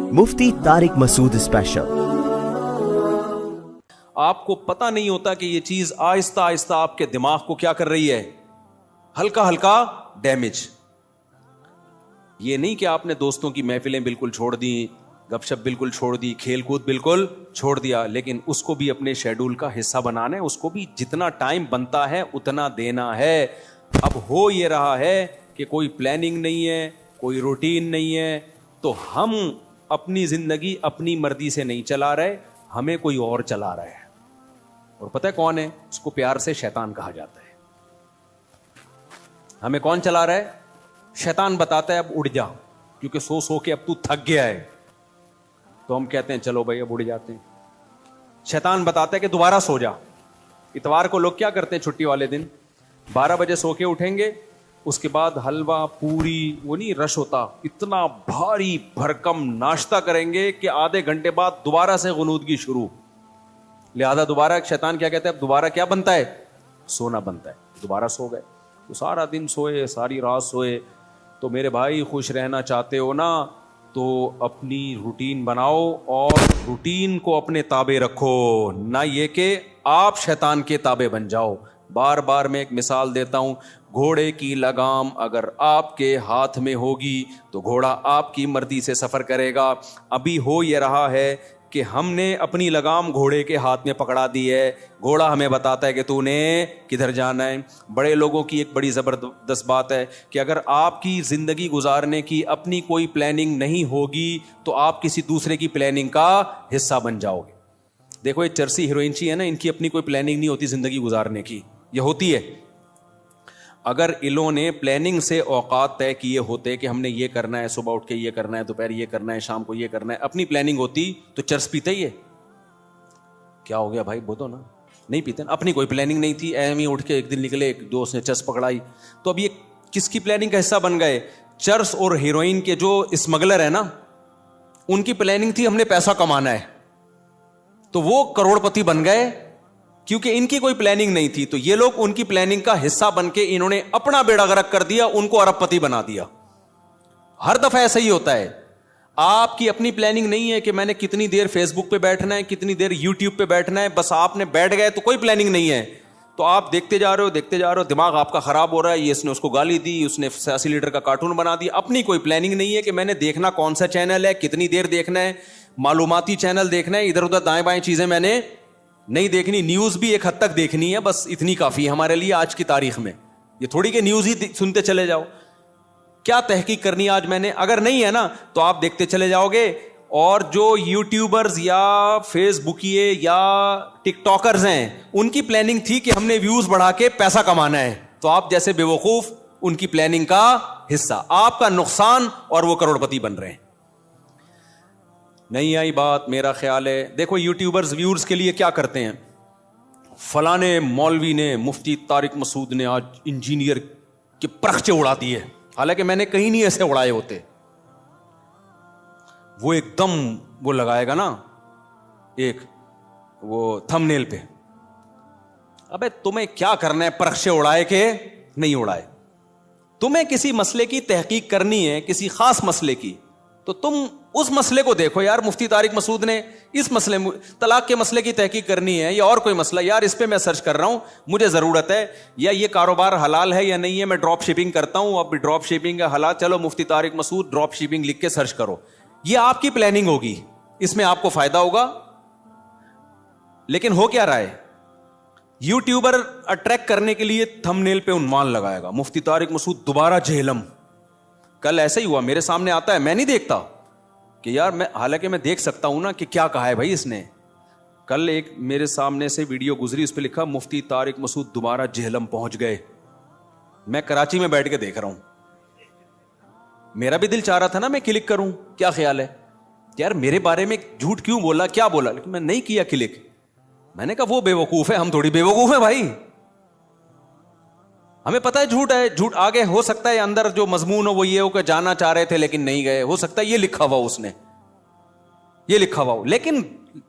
مفتی طارق مسعود special. آپ کو پتہ نہیں ہوتا کہ یہ چیز آہستہ آہستہ آپ کے دماغ کو کیا کر رہی ہے، ہلکا ہلکا ڈیمیج۔ یہ نہیں کہ آپ نے دوستوں کی محفلیں بالکل چھوڑ دی، گپ شپ بالکل چھوڑ دی، کھیل کود بالکل چھوڑ دیا، لیکن اس کو بھی اپنے شیڈول کا حصہ بنانا ہے، اس کو بھی جتنا ٹائم بنتا ہے اتنا دینا ہے۔ اب ہو یہ رہا ہے کہ کوئی پلاننگ نہیں ہے، کوئی روٹین نہیں ہے، تو ہم اپنی زندگی اپنی مرضی سے نہیں چلا رہے، ہمیں کوئی اور چلا رہا ہے، اور پتہ ہے کون ہے؟ اس کو پیار سے شیطان کہا جاتا ہے۔ ہمیں کون چلا رہا ہے؟ شیطان بتاتا ہے اب اڑ جا، کیونکہ سو سو کے اب تو تھک گیا ہے، تو ہم کہتے ہیں چلو بھائی اب اڑ جاتے ہیں۔ شیطان بتاتا ہے کہ دوبارہ سو جا۔ اتوار کو لوگ کیا کرتے ہیں چھٹی والے دن؟ 12 بجے سو کے اٹھیں گے، اس کے بعد حلوہ پوری وہ نہیں رش ہوتا، اتنا بھاری بھرکم ناشتہ کریں گے کہ آدھے گھنٹے بعد دوبارہ سے غنودگی شروع۔ لہذا دوبارہ شیطان کیا کہتا ہے؟ اب دوبارہ کیا بنتا ہے؟ سونا بنتا ہے۔ دوبارہ سو گئے تو سارا دن سوئے، ساری رات سوئے۔ تو میرے بھائی خوش رہنا چاہتے ہو نا تو اپنی روٹین بناؤ اور روٹین کو اپنے تابع رکھو، نہ یہ کہ آپ شیطان کے تابع بن جاؤ۔ بار بار میں ایک مثال دیتا ہوں، گھوڑے کی لگام اگر آپ کے ہاتھ میں ہوگی تو گھوڑا آپ کی مرضی سے سفر کرے گا۔ ابھی ہو یہ رہا ہے کہ ہم نے اپنی لگام گھوڑے کے ہاتھ میں پکڑا دی ہے، گھوڑا ہمیں بتاتا ہے کہ تو نے کدھر جانا ہے۔ بڑے لوگوں کی ایک بڑی زبردست بات ہے کہ اگر آپ کی زندگی گزارنے کی اپنی کوئی پلاننگ نہیں ہوگی تو آپ کسی دوسرے کی پلاننگ کا حصہ بن جاؤ گے۔ دیکھو یہ چرسی ہیروئنچی ہے نا، ان کی اپنی کوئی پلاننگ نہیں ہوتی زندگی گزارنے کی، یہ ہوتی ہے اگر انہوں نے پلاننگ سے اوقات طے کیے ہوتے کہ ہم نے یہ کرنا ہے، صبح اٹھ کے یہ کرنا ہے، دوپہر یہ کرنا ہے، شام کو یہ کرنا ہے، اپنی پلاننگ ہوتی تو چرس پیتے ہی ہے۔ کیا ہو گیا بھائی؟ بولو نا، نہیں پیتے نا، اپنی کوئی پلاننگ نہیں تھی، ایم ہی اٹھ کے ایک دن نکلے، ایک دوست نے چرس پکڑائی، تو اب یہ کس کی پلاننگ کا حصہ بن گئے؟ چرس اور ہیروئن کے جو اسمگلر ہیں نا، ان کی پلاننگ تھی ہم نے پیسہ کمانا ہے، تو وہ کروڑ پتی بن گئے کیونکہ ان کی کوئی پلاننگ نہیں تھی، تو یہ لوگ ان کی پلاننگ کا حصہ بن کے انہوں نے اپنا بیڑا غرق کر دیا، ان کو ارب پتی بنا دیا۔ ہر دفعہ ایسا ہی ہوتا ہے، آپ کی اپنی پلاننگ نہیں ہے کہ میں نے کتنی دیر فیس بک پہ بیٹھنا ہے، کتنی دیر یوٹیوب پہ بیٹھنا ہے، بس آپ نے بیٹھ گئے تو کوئی پلاننگ نہیں ہے، تو آپ دیکھتے جا رہے ہو، دماغ آپ کا خراب ہو رہا ہے، یہ اس نے اس کو گالی دی، اس نے 80 لیٹر کا کارٹون بنا دیا۔ اپنی کوئی پلاننگ نہیں ہے کہ میں نے دیکھنا کون سا چینل ہے، کتنی دیر دیکھنا ہے، معلوماتی چینل دیکھنا ہے، ادھر ادھر دائیں بائیں چیزیں میں نے نہیں دیکھنی، نیوز بھی ایک حد تک دیکھنی ہے، بس اتنی کافی ہے ہمارے لیے آج کی تاریخ میں۔ یہ تھوڑی کہ نیوز ہی سنتے چلے جاؤ، کیا تحقیق کرنی آج میں نے؟ اگر نہیں ہے نا تو آپ دیکھتے چلے جاؤ گے، اور جو یوٹیوبرز یا فیس بکیے یا ٹک ٹاکرز ہیں ان کی پلاننگ تھی کہ ہم نے ویوز بڑھا کے پیسہ کمانا ہے، تو آپ جیسے بے وقوف ان کی پلاننگ کا حصہ، آپ کا نقصان، اور وہ کروڑ پتی بن رہے ہیں۔ نہیں آئی بات؟ میرا خیال ہے دیکھو یوٹیوبرز ویورز کے لیے کیا کرتے ہیں، فلانے مولوی نے، مفتی طارق مسعود نے آج انجینئر کے پرخچے اڑا دیے، حالانکہ میں نے کہیں نہیں ایسے اڑائے ہوتے۔ وہ ایک دم وہ لگائے گا نا ایک وہ تھم نیل پہ، ابے تمہیں کیا کرنا ہے پرخچے اڑائے کہ نہیں اڑائے؟ تمہیں کسی مسئلے کی تحقیق کرنی ہے، کسی خاص مسئلے کی، تو تم اس مسئلے کو دیکھو، یار مفتی طارق مسعود نے اس مسئلے طلاق کے مسئلے کی تحقیق کرنی ہے یا اور کوئی مسئلہ، یار اس پہ میں سرچ کر رہا ہوں، مجھے ضرورت ہے، یا یہ کاروبار حلال ہے یا نہیں ہے، میں ڈراپ شپنگ کرتا ہوں، اب ڈراپ شپنگ ہے حلال، چلو مفتی طارق مسعود ڈراپ شپنگ لکھ کے سرچ کرو، یہ آپ کی پلاننگ ہوگی، اس میں آپ کو فائدہ ہوگا۔ لیکن ہو کیا رہا ہے؟ یوٹیوبر اٹریکٹ کرنے کے لیے تھم نیل پہ عنوان لگائے گا، مفتی طارق مسعود دوبارہ جہلم۔ کل ایسا ہی ہوا، میرے سامنے آتا ہے، میں نہیں دیکھتا کہ یار میں، حالانکہ میں دیکھ سکتا ہوں نا کہ کیا کہا ہے بھائی اس نے۔ کل ایک میرے سامنے سے ویڈیو گزری، اس پہ لکھا مفتی طارق مسعود دوبارہ جہلم پہنچ گئے۔ میں کراچی میں بیٹھ کے دیکھ رہا ہوں، میرا بھی دل چاہ رہا تھا نا میں کلک کروں، کیا خیال ہے یار میرے بارے میں جھوٹ کیوں بولا، کیا بولا، لیکن میں نہیں کیا کلک۔ میں نے کہا وہ بے وقوف ہے، ہم تھوڑی بے وقوف ہیں بھائی، ہمیں پتہ ہے جھوٹ ہے، جھوٹ آگے ہو سکتا ہے اندر جو مضمون ہو وہ یہ ہو کہ جانا چاہ رہے تھے لیکن نہیں گئے، ہو سکتا ہے یہ لکھا ہوا اس نے، یہ لکھا ہوا ہو، لیکن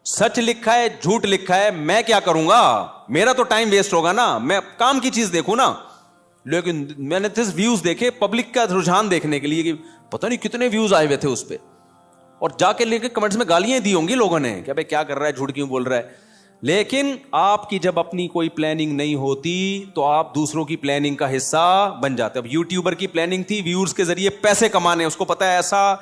سچ لکھا ہے جھوٹ لکھا ہے، میں کیا کروں گا؟ میرا تو ٹائم ویسٹ ہوگا نا، میں کام کی چیز دیکھوں نا۔ لیکن میں نے ویوز دیکھے، پبلک کا رجحان دیکھنے کے لیے کہ پتہ نہیں کتنے ویوز آئے ہوئے تھے اس پہ، اور جا کے لے کے کمنٹس میں گالیاں دی ہوں گی لوگوں نے کہ بھائی کیا کر رہا ہے, جھوٹ کیوں بول رہا ہے. لیکن آپ کی جب اپنی کوئی پلاننگ نہیں ہوتی تو آپ دوسروں کی پلاننگ کا حصہ بن جاتے. اب یوٹیوبر کی پلاننگ تھی ویورز کے ذریعے پیسے کمانے, اس کو پتا ہے ایسا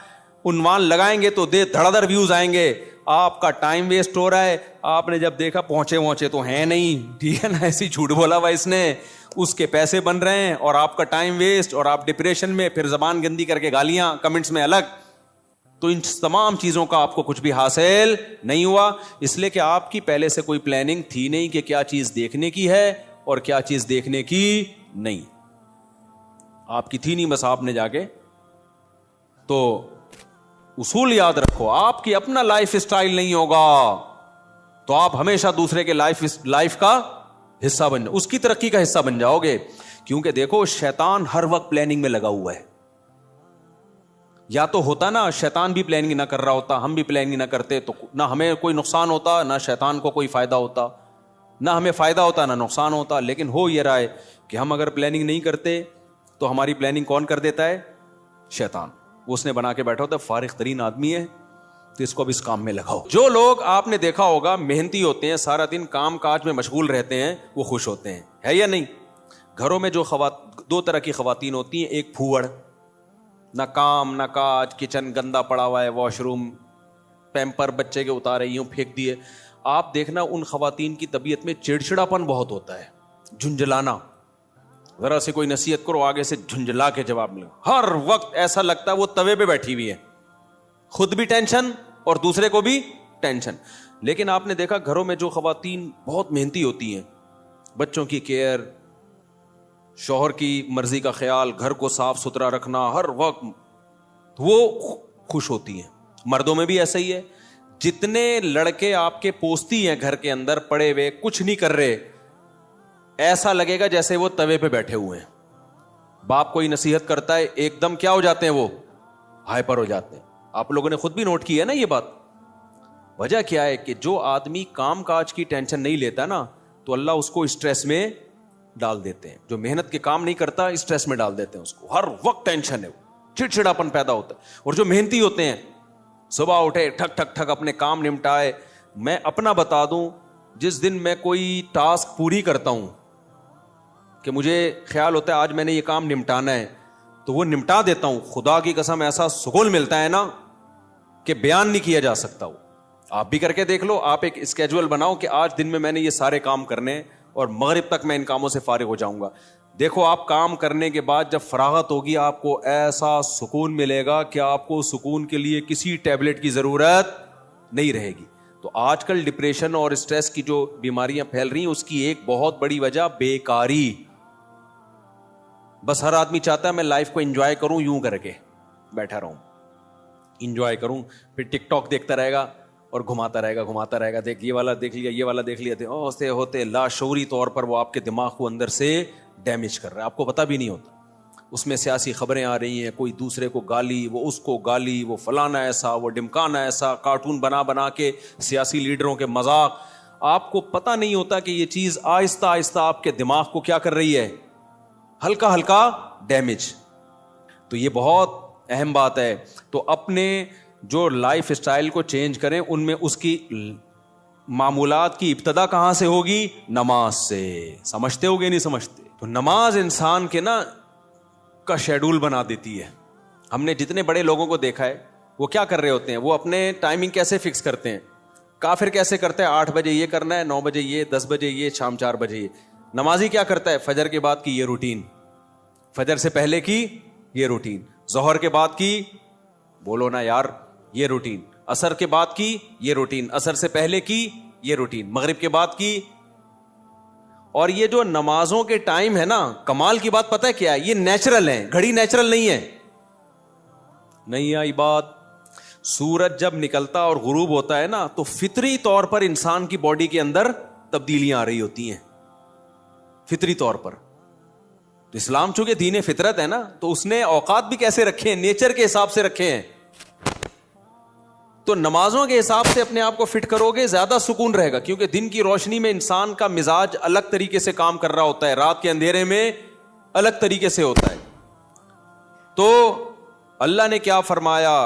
عنوان لگائیں گے تو دھڑا دھڑ ویوز آئیں گے, آپ کا ٹائم ویسٹ ہو رہا ہے. آپ نے جب دیکھا پہنچے تو ہیں نہیں, ٹھیک ہے نا, ایسی جھوٹ بولا ہوا اس نے, اس کے پیسے بن رہے ہیں اور آپ کا ٹائم ویسٹ, اور آپ ڈپریشن میں, پھر زبان گندی کر کے گالیاں کمنٹس میں الگ. تو ان تمام چیزوں کا آپ کو کچھ بھی حاصل نہیں ہوا, اس لیے کہ آپ کی پہلے سے کوئی پلاننگ تھی نہیں کہ کیا چیز دیکھنے کی ہے اور کیا چیز دیکھنے کی نہیں. آپ کی تھی نہیں, بس آپ نے جا کے. تو اصول یاد رکھو, آپ کی اپنا لائف اسٹائل نہیں ہوگا تو آپ ہمیشہ دوسرے کے لائف کا حصہ بن جاؤ, اس کی ترقی کا حصہ بن جاؤ گے. کیونکہ دیکھو شیطان ہر وقت پلاننگ میں لگا ہوا ہے. یا تو ہوتا نا شیطان بھی پلاننگ نہ کر رہا ہوتا, ہم بھی پلاننگ نہ کرتے, تو نہ ہمیں کوئی نقصان ہوتا نہ شیطان کو کوئی فائدہ ہوتا, نہ ہمیں فائدہ ہوتا نہ نقصان ہوتا. لیکن ہو یہ رہا ہے کہ ہم اگر پلاننگ نہیں کرتے تو ہماری پلاننگ کون کر دیتا ہے؟ شیطان. اس نے بنا کے بیٹھا ہوتا ہے, فارغ ترین آدمی ہے, تو اس کو اب اس کام میں لگاؤ. جو لوگ آپ نے دیکھا ہوگا محنتی ہوتے ہیں, سارا دن کام کاج میں مشغول رہتے ہیں, وہ خوش ہوتے ہیں, ہے یا نہیں؟ گھروں میں جو دو طرح کی خواتین ہوتی ہیں, ایک پھوڑ, نہ کام نہ کاج, کچن گندا پڑا ہوا ہے, واش روم پیمپر بچے کے اتارے یوں پھینک دیے. آپ دیکھنا ان خواتین کی طبیعت میں چڑچڑاپن بہت ہوتا ہے, جھنجھلانا. ذرا سے کوئی نصیحت کرو آگے سے جھنجھلا کے جواب ملے, ہر وقت ایسا لگتا ہے وہ توے پہ بیٹھی ہوئی ہے, خود بھی ٹینشن اور دوسرے کو بھی ٹینشن. لیکن آپ نے دیکھا گھروں میں جو خواتین بہت محنتی ہوتی ہیں, بچوں کی کیئر, شوہر کی مرضی کا خیال, گھر کو صاف ستھرا رکھنا ہر وقت, وہ خوش ہوتی ہیں. مردوں میں بھی ایسا ہی ہے. جتنے لڑکے آپ کے پوستی ہیں گھر کے اندر پڑے ہوئے کچھ نہیں کر رہے, ایسا لگے گا جیسے وہ توے پہ بیٹھے ہوئے ہیں. باپ کوئی نصیحت کرتا ہے ایک دم کیا ہو جاتے ہیں, وہ ہائپر ہو جاتے ہیں. آپ لوگوں نے خود بھی نوٹ کی ہے نا یہ بات. وجہ کیا ہے کہ جو آدمی کام کاج کی ٹینشن نہیں لیتا نا, تو اللہ اس کو اسٹریس میں ڈال دیتے ہیں. جو محنت کے کام نہیں کرتا اسٹریس میں ڈال دیتے ہیں اس کو, ہر وقت ٹینشن ہے, چڑچڑاپن پیدا ہوتا ہے. اور جو محنتی ہوتے ہیں صبح اٹھے ٹھک ٹھک ٹھک اپنے کام نمٹائے. میں اپنا بتا دوں, جس دن میں کوئی ٹاسک پوری کرتا ہوں کہ مجھے خیال ہوتا ہے آج میں نے یہ کام نمٹانا ہے, تو وہ نمٹا دیتا ہوں. خدا کی قسم ایسا سکون ملتا ہے نا کہ بیان نہیں کیا جا سکتا. وہ آپ بھی کر کے دیکھ لو. آپ ایک اسکیجول بناؤ کہ آج دن میں نے یہ سارے کام کرنے اور مغرب تک میں ان کاموں سے فارغ ہو جاؤں گا. دیکھو آپ کام کرنے کے بعد جب فراغت ہوگی آپ کو ایسا سکون ملے گا کہ آپ کو سکون کے لیے کسی ٹیبلٹ کی ضرورت نہیں رہے گی. تو آج کل ڈپریشن اور اسٹریس کی جو بیماریاں پھیل رہی ہیں اس کی ایک بہت بڑی وجہ بیکاری. بس ہر آدمی چاہتا ہے میں لائف کو انجوائے کروں, یوں کر کے بیٹھا رہوں, انجوائے کروں, پھر ٹک ٹاک دیکھتا رہے گا اور گھماتا رہے گا, دیکھ یہ والا دیکھ لیا, یہ والا دیکھ لیا. ہوتے ہوتے لاشعوری طور پر وہ آپ کے دماغ کو اندر سے ڈیمیج کر رہا ہے, آپ کو پتہ بھی نہیں ہوتا. اس میں سیاسی خبریں آ رہی ہیں, کوئی دوسرے کو گالی, وہ اس کو گالی, وہ فلانا ایسا, وہ ڈمکانا ایسا, کارٹون بنا کے سیاسی لیڈروں کے مذاق. آپ کو پتہ نہیں ہوتا کہ یہ چیز آہستہ آہستہ آپ کے دماغ کو کیا کر رہی ہے, ہلکا ہلکا ڈیمیج. تو یہ بہت اہم بات ہے. تو اپنے جو لائف اسٹائل کو چینج کریں, ان میں اس کی معمولات کی ابتدا کہاں سے ہوگی؟ نماز سے. سمجھتے ہوگے نہیں سمجھتے؟ تو نماز انسان کے نا کا شیڈول بنا دیتی ہے. ہم نے جتنے بڑے لوگوں کو دیکھا ہے وہ کیا کر رہے ہوتے ہیں, وہ اپنے ٹائمنگ کیسے فکس کرتے ہیں. کافر کیسے کرتے ہیں, 8 بجے یہ کرنا ہے, 9 بجے یہ, 10 بجے یہ, شام 4 بجے یہ. نمازی کیا کرتا ہے, فجر کے بعد کی یہ روٹین, فجر سے پہلے کی یہ روٹین, ظہر کے بعد کی, بولو نا یار, یہ روٹین, عصر کے بعد کی یہ روٹین, عصر سے پہلے کی یہ روٹین, مغرب کے بعد کی. اور یہ جو نمازوں کے ٹائم ہے نا, کمال کی بات پتہ ہے کیا ہے, یہ نیچرل ہے, گھڑی نیچرل نہیں ہے. نہیں آئی بات. سورج جب نکلتا اور غروب ہوتا ہے نا, تو فطری طور پر انسان کی باڈی کے اندر تبدیلیاں آ رہی ہوتی ہیں, فطری طور پر. تو اسلام چونکہ دین فطرت ہے نا, تو اس نے اوقات بھی کیسے رکھے ہیں, نیچر کے حساب سے رکھے ہیں. تو نمازوں کے حساب سے اپنے آپ کو فٹ کرو گے, زیادہ سکون رہے گا. کیونکہ دن کی روشنی میں انسان کا مزاج الگ طریقے سے کام کر رہا ہوتا ہے, رات کے اندھیرے میں الگ طریقے سے ہوتا ہے. تو اللہ نے کیا فرمایا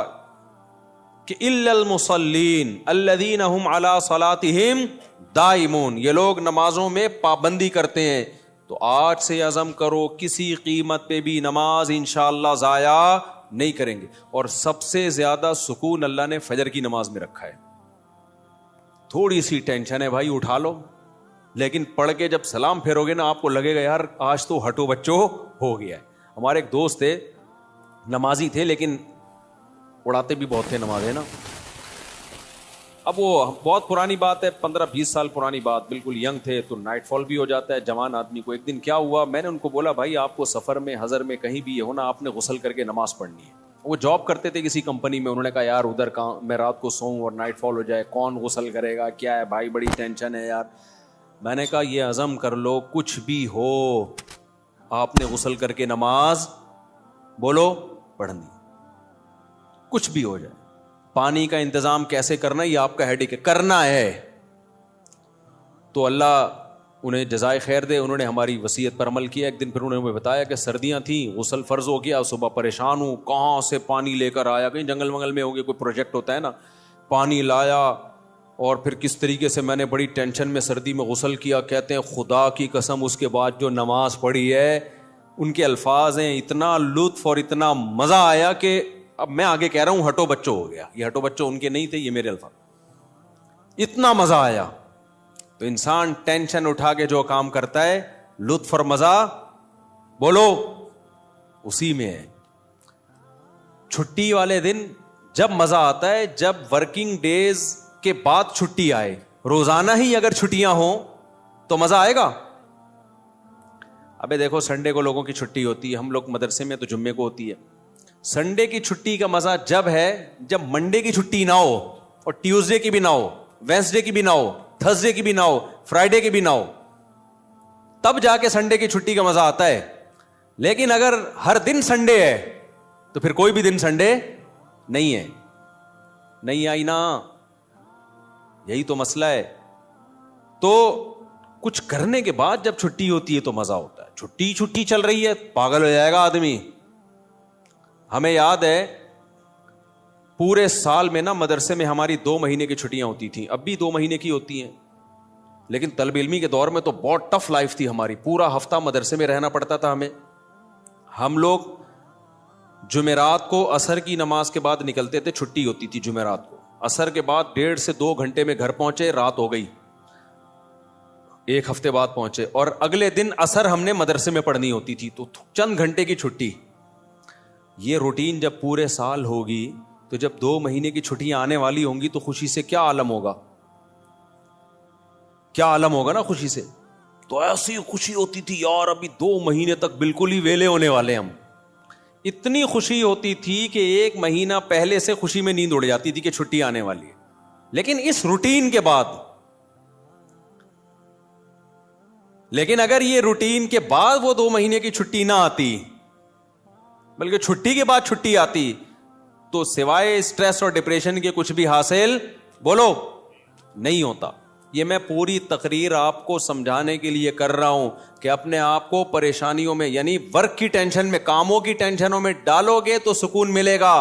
کہ الا المصلین الذین هم علی صلاتهم دائمون، یہ لوگ نمازوں میں پابندی کرتے ہیں. تو آج سے عزم کرو کسی قیمت پہ بھی نماز انشاءاللہ ضائع نہیں کریں گے. اور سب سے زیادہ سکون اللہ نے فجر کی نماز میں رکھا ہے. تھوڑی سی ٹینشن ہے بھائی اٹھا لو، لیکن پڑھ کے جب سلام پھیرو گے نا آپ کو لگے گا یار آج تو ہٹو بچو ہو گیا ہے. ہمارے ایک دوست تھے، نمازی تھے لیکن اڑاتے بھی بہت تھے نمازیں نا. اب وہ بہت پرانی بات ہے، 15-20 سال پرانی بات، بالکل ینگ تھے تو نائٹ فال بھی ہو جاتا ہے جوان آدمی کو. ایک دن کیا ہوا، میں نے ان کو بولا بھائی آپ کو سفر میں حضر میں کہیں بھی یہ ہونا آپ نے غسل کر کے نماز پڑھنی ہے. وہ جاب کرتے تھے کسی کمپنی میں، انہوں نے کہا یار ادھر کہاں میں رات کو سوؤں اور نائٹ فال ہو جائے، کون غسل کرے گا، کیا ہے بھائی بڑی ٹینشن ہے یار. میں نے کہا یہ عزم کر لو کچھ بھی ہو آپ نے غسل کر کے نماز بولو پڑھنی، کچھ بھی ہو جائے. پانی کا انتظام کیسے کرنا ہے یہ آپ کا ہیڈک ہے، کرنا ہے. تو اللہ انہیں جزائے خیر دے، انہوں نے ہماری وصیت پر عمل کیا. ایک دن پھر انہوں نے ہمیں بتایا کہ سردیاں تھیں، غسل فرض ہو گیا، صبح پریشان ہوں کہاں سے پانی لے کر آیا، کہیں جنگل منگل میں ہو گیا کوئی پروجیکٹ ہوتا ہے نا، پانی لایا اور پھر کس طریقے سے میں نے بڑی ٹینشن میں سردی میں غسل کیا. کہتے ہیں خدا کی قسم اس کے بعد جو نماز پڑھی ہے، ان کے الفاظ ہیں، اتنا لطف اور اتنا مزہ آیا کہ اب میں آگے کہہ رہا ہوں ہٹو بچوں ہو گیا. یہ ہٹو بچوں ان کے نہیں تھے، یہ میرے الفاظ. اتنا مزہ آیا. تو انسان ٹینشن اٹھا کے جو کام کرتا ہے لطف اور مزہ بولو اسی میں ہے. چھٹی والے دن جب مزہ آتا ہے جب ورکنگ ڈیز کے بعد چھٹی آئے. روزانہ ہی اگر چھٹیاں ہوں تو مزہ آئے گا. ابے دیکھو سنڈے کو لوگوں کی چھٹی ہوتی ہے، ہم لوگ مدرسے میں تو جمعے کو ہوتی ہے. سنڈے کی چھٹی کا مزہ جب ہے جب منڈے کی چھٹی نہ ہو اور ٹیوزڈے کی بھی نہ ہو، وینسڈے کی بھی نہ ہو، تھرسڈے کی بھی نہ ہو، فرائیڈے کی بھی نہ ہو، تب جا کے سنڈے کی چھٹی کا مزہ آتا ہے. لیکن اگر ہر دن سنڈے ہے تو پھر کوئی بھی دن سنڈے نہیں ہے. نہیں آئی نا، یہی تو مسئلہ ہے. تو کچھ کرنے کے بعد جب چھٹی ہوتی ہے تو مزہ ہوتا ہے. چھٹی چل رہی ہے پاگل ہو جائے گا آدمی. ہمیں یاد ہے پورے سال میں نا مدرسے میں ہماری 2 مہینے کی چھٹیاں ہوتی تھیں، اب بھی 2 مہینے کی ہوتی ہیں. لیکن طالب علمی کے دور میں تو بہت ٹف لائف تھی ہماری، پورا ہفتہ مدرسے میں رہنا پڑتا تھا ہمیں. ہم لوگ جمعرات کو عصر کی نماز کے بعد نکلتے تھے، چھٹی ہوتی تھی جمعرات کو. عصر کے بعد 1.5 سے 2 گھنٹے میں گھر پہنچے، رات ہو گئی، 1 ہفتے بعد پہنچے، اور اگلے دن عصر ہم نے مدرسے میں پڑھنی ہوتی تھی. تو چند گھنٹے کی چھٹی. یہ روٹین جب پورے سال ہوگی تو جب 2 مہینے کی چھٹیاں آنے والی ہوں گی تو خوشی سے کیا عالم ہوگا، کیا عالم ہوگا نا خوشی سے. تو ایسی خوشی ہوتی تھی یار ابھی 2 مہینے تک بالکل ہی ویلے ہونے والے ہم. اتنی خوشی ہوتی تھی کہ 1 مہینہ پہلے سے خوشی میں نیند اڑ جاتی تھی کہ چھٹی آنے والی ہے. لیکن اس روٹین کے بعد، لیکن اگر یہ روٹین کے بعد وہ 2 مہینے کی چھٹی نہ آتی بلکہ چھٹی کے بعد چھٹی آتی تو سوائے اسٹریس اور ڈپریشن کے کچھ بھی حاصل بولو نہیں ہوتا. یہ میں پوری تقریر آپ کو سمجھانے کے لیے کر رہا ہوں کہ اپنے آپ کو پریشانیوں میں یعنی ورک کی ٹینشن میں، کاموں کی ٹینشنوں میں ڈالو گے تو سکون ملے گا.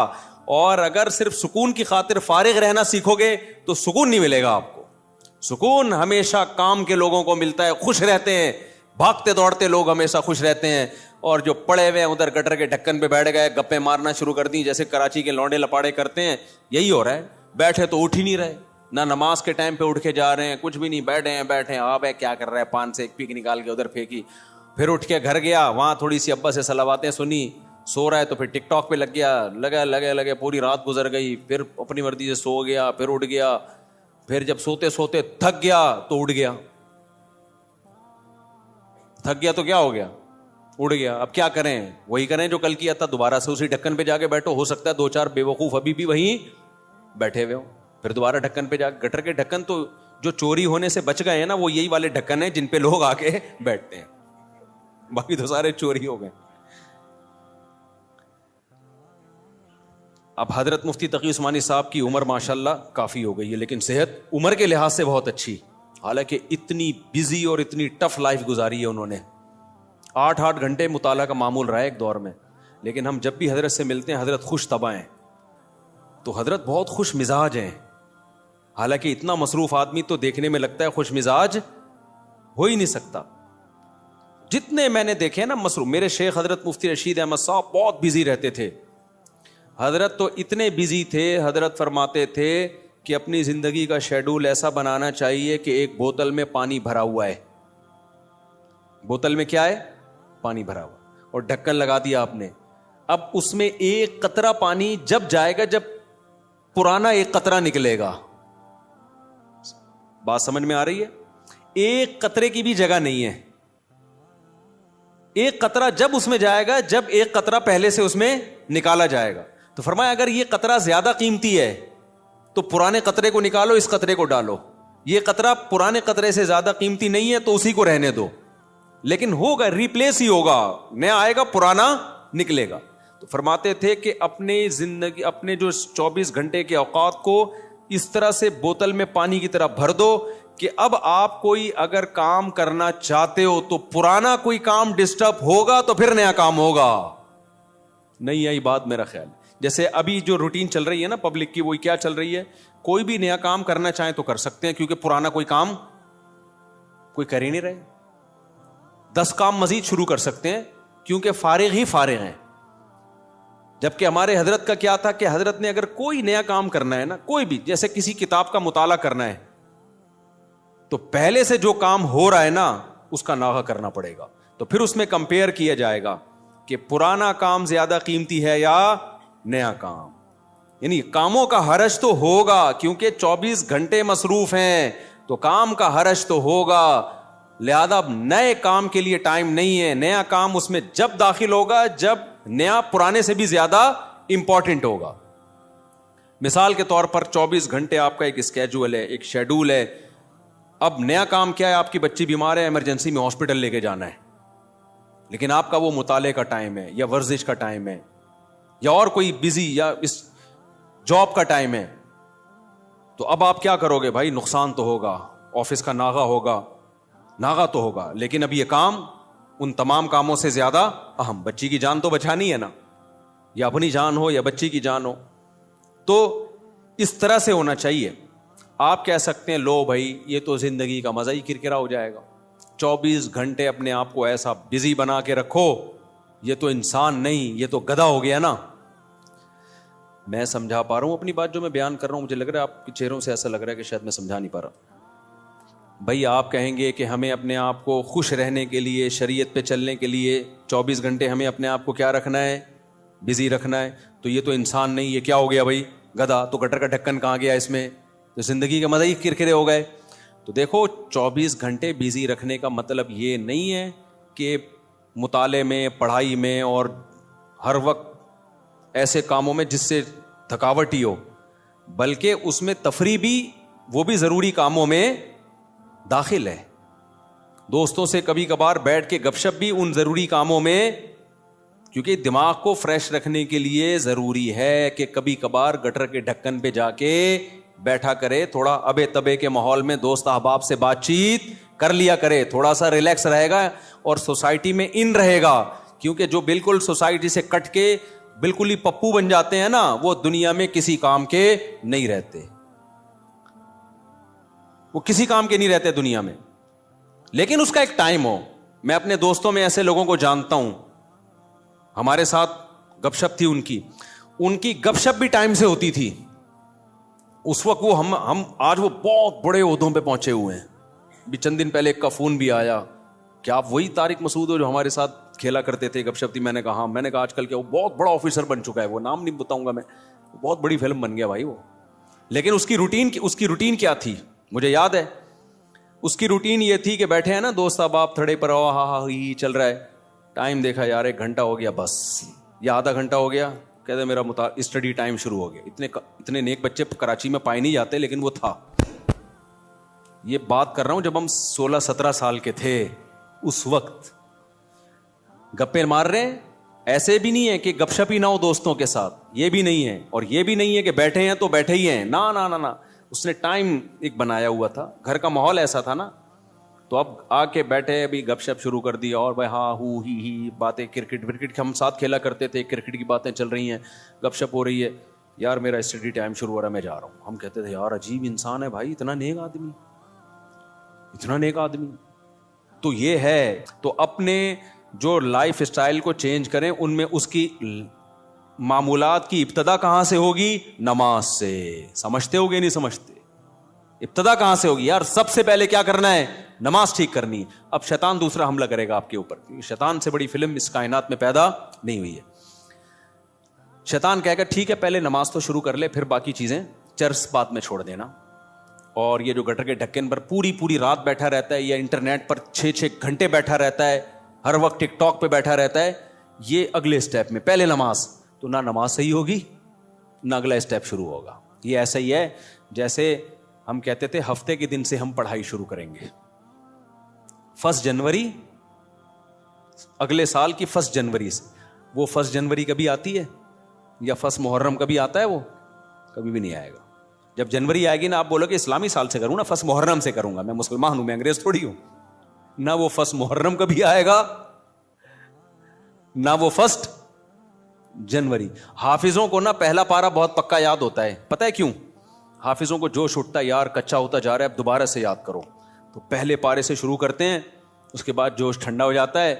اور اگر صرف سکون کی خاطر فارغ رہنا سیکھو گے تو سکون نہیں ملے گا آپ کو. سکون ہمیشہ کام کے لوگوں کو ملتا ہے، خوش رہتے ہیں، بھاگتے دوڑتے لوگ ہمیشہ خوش رہتے ہیں. اور جو پڑے ہوئے ہیں ادھر گٹر کے ڈھکن پہ بیٹھ گئے، گپے مارنا شروع کر دی جیسے کراچی کے لونڈے لپاڑے کرتے ہیں، یہی ہو رہا ہے. بیٹھے تو اٹھ ہی نہیں رہے، نہ نماز کے ٹائم پہ اٹھ کے جا رہے ہیں، کچھ بھی نہیں، بیٹھے ہیں. آپ کیا کر رہا ہے، پان سے ایک پیک نکال کے ادھر پھینکی، پھر اٹھ کے گھر گیا، وہاں تھوڑی سی ابا سے صلواتیں سنی، سو رہا ہے تو پھر ٹک ٹاک پہ لگ گیا، لگے پوری رات گزر گئی. پھر اپنی مرضی سے سو گیا، پھر اٹھ گیا، پھر جب سوتے سوتے تھک گیا تو اٹھ گیا. تھک گیا تو کیا ہو گیا، اڑ گیا. اب کیا کریں، وہی کریں جو کل کیا تھا، دوبارہ سے اسی ڈھکن پہ جا کے بیٹھو. ہو سکتا ہے 2-4 بے وقوف ابھی بھی وہیں بیٹھے ہوئے ہو، پھر دوبارہ ڈھکن پہ جا. گٹر کے ڈھکن تو جو چوری ہونے سے بچ گئے ہیں نا، وہ یہی والے ڈھکن ہیں جن پہ لوگ آ کے بیٹھتے ہیں، باقی تو سارے چوری ہو گئے. اب حضرت مفتی تقی عثمانی صاحب کی عمر ماشاءاللہ کافی ہو گئی ہے، لیکن صحت عمر کے لحاظ سے بہت اچھی، حالانکہ اتنی بزی اور اتنی ٹف لائف گزاری ہے انہوں نے. 8 گھنٹے مطالعہ کا معمول رہا ہے ایک دور میں. لیکن ہم جب بھی حضرت سے ملتے ہیں حضرت خوش طبع ہیں، تو حضرت بہت خوش مزاج ہیں, حالانکہ اتنا مصروف آدمی تو دیکھنے میں لگتا ہے خوش مزاج ہو ہی نہیں سکتا. جتنے میں نے دیکھے نا مصروف, میرے شیخ حضرت مفتی رشید احمد صاحب بہت بزی رہتے تھے. حضرت تو اتنے بزی تھے, حضرت فرماتے تھے کہ اپنی زندگی کا شیڈول ایسا بنانا چاہیے کہ ایک بوتل میں پانی بھرا ہوا ہے, بوتل میں کیا ہے, پانی بھرا ہوا, اور ڈھکن لگا دیا آپ نے. اب اس میں ایک قطرہ پانی جب جائے گا جب پرانا ایک قطرہ نکلے گا. بات سمجھ میں آ رہی ہے؟ ایک قطرے کی بھی جگہ نہیں ہے. ایک قطرہ جب اس میں جائے گا جب ایک قطرہ پہلے سے اس میں نکالا جائے گا. تو فرمایا اگر یہ قطرہ زیادہ قیمتی ہے تو پرانے قطرے کو نکالو, اس قطرے کو ڈالو. یہ قطرہ پرانے قطرے سے زیادہ قیمتی نہیں ہے تو اسی کو رہنے دو, لیکن ہوگا, ریپلیس ہی ہوگا, نیا آئے گا, پرانا نکلے گا. تو فرماتے تھے کہ اپنے زندگی, اپنے جو 24 گھنٹے کے اوقات کو اس طرح سے بوتل میں پانی کی طرح بھر دو کہ اب آپ کوئی اگر کام کرنا چاہتے ہو تو پرانا کوئی کام ڈسٹرب ہوگا تو پھر نیا کام ہوگا. نہیں آئی بات میرا خیال. جیسے ابھی جو روٹین چل رہی ہے نا پبلک کی, وہی کیا چل رہی ہے, کوئی بھی نیا کام کرنا چاہیں تو کر سکتے ہیں کیونکہ پرانا کوئی کام کوئی کر ہی نہیں رہے. 10 کام مزید شروع کر سکتے ہیں کیونکہ فارغ ہی فارغ ہیں. جبکہ ہمارے حضرت کا کیا تھا کہ حضرت نے اگر کوئی نیا کام کرنا ہے نا, کوئی بھی, جیسے کسی کتاب کا مطالعہ کرنا ہے تو پہلے سے جو کام ہو رہا ہے نا اس کا ناغہ کرنا پڑے گا. تو پھر اس میں کمپیئر کیا جائے گا کہ پرانا کام زیادہ قیمتی ہے یا نیا کام. یعنی کاموں کا حرج تو ہوگا کیونکہ 24 گھنٹے مصروف ہیں تو کام کا حرج تو ہوگا, لہذا نئے کام کے لیے ٹائم نہیں ہے. نیا کام اس میں جب داخل ہوگا جب نیا پرانے سے بھی زیادہ امپورٹنٹ ہوگا. مثال کے طور پر 24 گھنٹے آپ کا ایک اسکیجول ہے, ایک شیڈول ہے. اب نیا کام کیا ہے, آپ کی بچی بیمار ہے, ایمرجنسی میں ہاسپٹل لے کے جانا ہے, لیکن آپ کا وہ مطالعے کا ٹائم ہے یا ورزش کا ٹائم ہے یا اور کوئی بزی یا اس جاب کا ٹائم ہے. تو اب آپ کیا کرو گے بھائی, نقصان تو ہوگا, آفس کا ناغہ ہوگا, ناغہ تو ہوگا, لیکن اب یہ کام ان تمام کاموں سے زیادہ اہم. بچی کی جان تو بچانی ہے نا, یا اپنی جان ہو یا بچی کی جان ہو. تو اس طرح سے ہونا چاہیے. آپ کہہ سکتے ہیں لو بھائی یہ تو زندگی کا مزہ ہی کرکرا ہو جائے گا, 24 گھنٹے اپنے آپ کو ایسا بزی بنا کے رکھو, یہ تو انسان نہیں, یہ تو گدھا ہو گیا نا. میں سمجھا پا رہا ہوں اپنی بات جو میں بیان کر رہا ہوں؟ مجھے لگ رہا ہے آپ کے چہروں سے ایسا لگ رہا ہے کہ شاید میں سمجھا نہیں پا رہا. بھائی آپ کہیں گے کہ ہمیں اپنے آپ کو خوش رہنے کے لیے, شریعت پہ چلنے کے لیے 24 گھنٹے ہمیں اپنے آپ کو کیا رکھنا ہے, بزی رکھنا ہے. تو یہ تو انسان نہیں, یہ کیا ہو گیا بھائی, گدھا. تو گٹر کا ڈھکن کہاں گیا اس میں, تو زندگی کے مزہ ہی کرکرے ہو گئے. تو دیکھو 24 گھنٹے بزی رکھنے کا مطلب یہ نہیں ہے کہ مطالعے میں, پڑھائی میں اور ہر وقت ایسے کاموں میں جس سے تھکاوٹ ہی ہو, بلکہ اس میں تفریح بھی, وہ بھی ضروری کاموں میں داخل ہے. دوستوں سے کبھی کبھار بیٹھ کے گپ شپ بھی ان ضروری کاموں میں, کیونکہ دماغ کو فریش رکھنے کے لیے ضروری ہے کہ کبھی کبھار گٹر کے ڈھکن پہ جا کے بیٹھا کرے, تھوڑا ابے تبے کے ماحول میں دوست احباب سے بات چیت کر لیا کرے, تھوڑا سا ریلیکس رہے گا اور سوسائٹی میں ان رہے گا. کیونکہ جو بالکل سوسائٹی سے کٹ کے بالکل ہی پپو بن جاتے ہیں نا, وہ دنیا میں کسی کام کے نہیں رہتے, وہ کسی کام کے نہیں رہتے دنیا میں. لیکن اس کا ایک ٹائم ہو. میں اپنے دوستوں میں ایسے لوگوں کو جانتا ہوں, ہمارے ساتھ گپ شپ تھی ان کی گپ شپ بھی ٹائم سے ہوتی تھی. اس وقت وہ ہم آج وہ بہت بڑے عہدوں پہ پہنچے ہوئے ہیں. بھی چند دن پہلے ایک کا فون بھی آیا کہ آپ وہی طارق مسعود ہو جو ہمارے ساتھ کھیلا کرتے تھے, گپ شپ تھی. میں نے کہا ہاں. میں نے کہا آج کل کیا وہ بہت بڑا آفیسر بن چکا ہے, وہ نام نہیں بتاؤں گا میں, بہت بڑی فلم بن گیا بھائی وہ. لیکن اس کی روٹین کیا تھی مجھے یاد ہے. اس کی روٹین یہ تھی کہ بیٹھے ہیں نا دوست احباب تھڑے پر, ہاں ہاں ہی چل رہا ہے. ٹائم دیکھا یار 1 گھنٹہ ہو گیا بس, یا آدھا گھنٹہ ہو گیا, کہتے میرا اسٹڈی ٹائم شروع ہو گیا. اتنے نیک بچے کراچی میں پائے نہیں جاتے, لیکن وہ تھا. یہ بات کر رہا ہوں جب ہم 16-17 سال کے تھے. اس وقت گپے مار رہے ہیں. ایسے بھی نہیں ہے کہ گپ شپ ہی نہ ہو دوستوں کے ساتھ, یہ بھی نہیں ہے. اور یہ بھی نہیں ہے کہ بیٹھے ہیں تو بیٹھے ہی ہیں, نا نا نا نا. اس نے ٹائم ایک بنایا ہوا تھا, گھر کا ماحول ایسا تھا نا. تو اب آ کے بیٹھے, ابھی گپ شپ شروع کر دی, اور بھائی ہاں ہو ہی باتیں, کرکٹ ہم ساتھ کھیلا کرتے تھے, کرکٹ کی باتیں چل رہی ہیں, گپ شپ ہو رہی ہے. یار میرا اسٹڈی ٹائم شروع ہو رہا ہے, میں جا رہا ہوں. ہم کہتے تھے یار عجیب انسان ہے بھائی, اتنا نیک آدمی, اتنا نیک آدمی. تو یہ ہے, تو اپنے جو لائف اسٹائل کو چینج کریں, ان میں اس کی معمولات کی ابتدا کہاں سے ہوگی؟ نماز سے. سمجھتے ہو گے نہیں سمجھتے؟ ابتدا کہاں سے ہوگی یار؟ سب سے پہلے کیا کرنا ہے؟ نماز ٹھیک کرنی ہے. اب شیطان دوسرا حملہ کرے گا آپ کے اوپر, کیونکہ شیطان سے بڑی فلم اس کائنات میں پیدا نہیں ہوئی ہے. شیطان کہے گا ٹھیک ہے پہلے نماز تو شروع کر لے, پھر باقی چیزیں چرس بات میں چھوڑ دینا. اور یہ جو گٹر کے ڈھکن پر پوری رات بیٹھا رہتا ہے, یا انٹرنیٹ پر 6 گھنٹے بیٹھا رہتا ہے, ہر وقت ٹک ٹاک پہ بیٹھا رہتا ہے, یہ اگلے اسٹیپ میں. پہلے نماز, تو نہ نماز صحیح ہوگی نہ اگلا اسٹیپ شروع ہوگا. یہ ایسا ہی ہے جیسے ہم کہتے تھے ہفتے کے دن سے ہم پڑھائی شروع کریں گے. 1 جنوری, اگلے سال کی 1 جنوری سے. وہ 1 جنوری کبھی آتی ہے؟ یا 1 محرم کبھی آتا ہے؟ وہ کبھی بھی نہیں آئے گا. جب جنوری آئے گی نا, آپ بولو کہ اسلامی سال سے کروں نا, 1 محرم سے کروں گا, میں مسلمان ہوں, میں انگریز تھوڑی ہوں. نہ وہ 1 محرم کبھی آئے گا, نہ وہ 1 جنوری. حافظوں کو نا پہلا پارا بہت پکا یاد ہوتا ہے, پتہ ہے کیوں؟ حافظوں کو جوش اٹھتا ہے, یار کچا ہوتا جا رہا ہے, اب دوبارہ سے یاد کرو. تو پہلے پارے سے شروع کرتے ہیں, اس کے بعد جوش ٹھنڈا ہو جاتا ہے,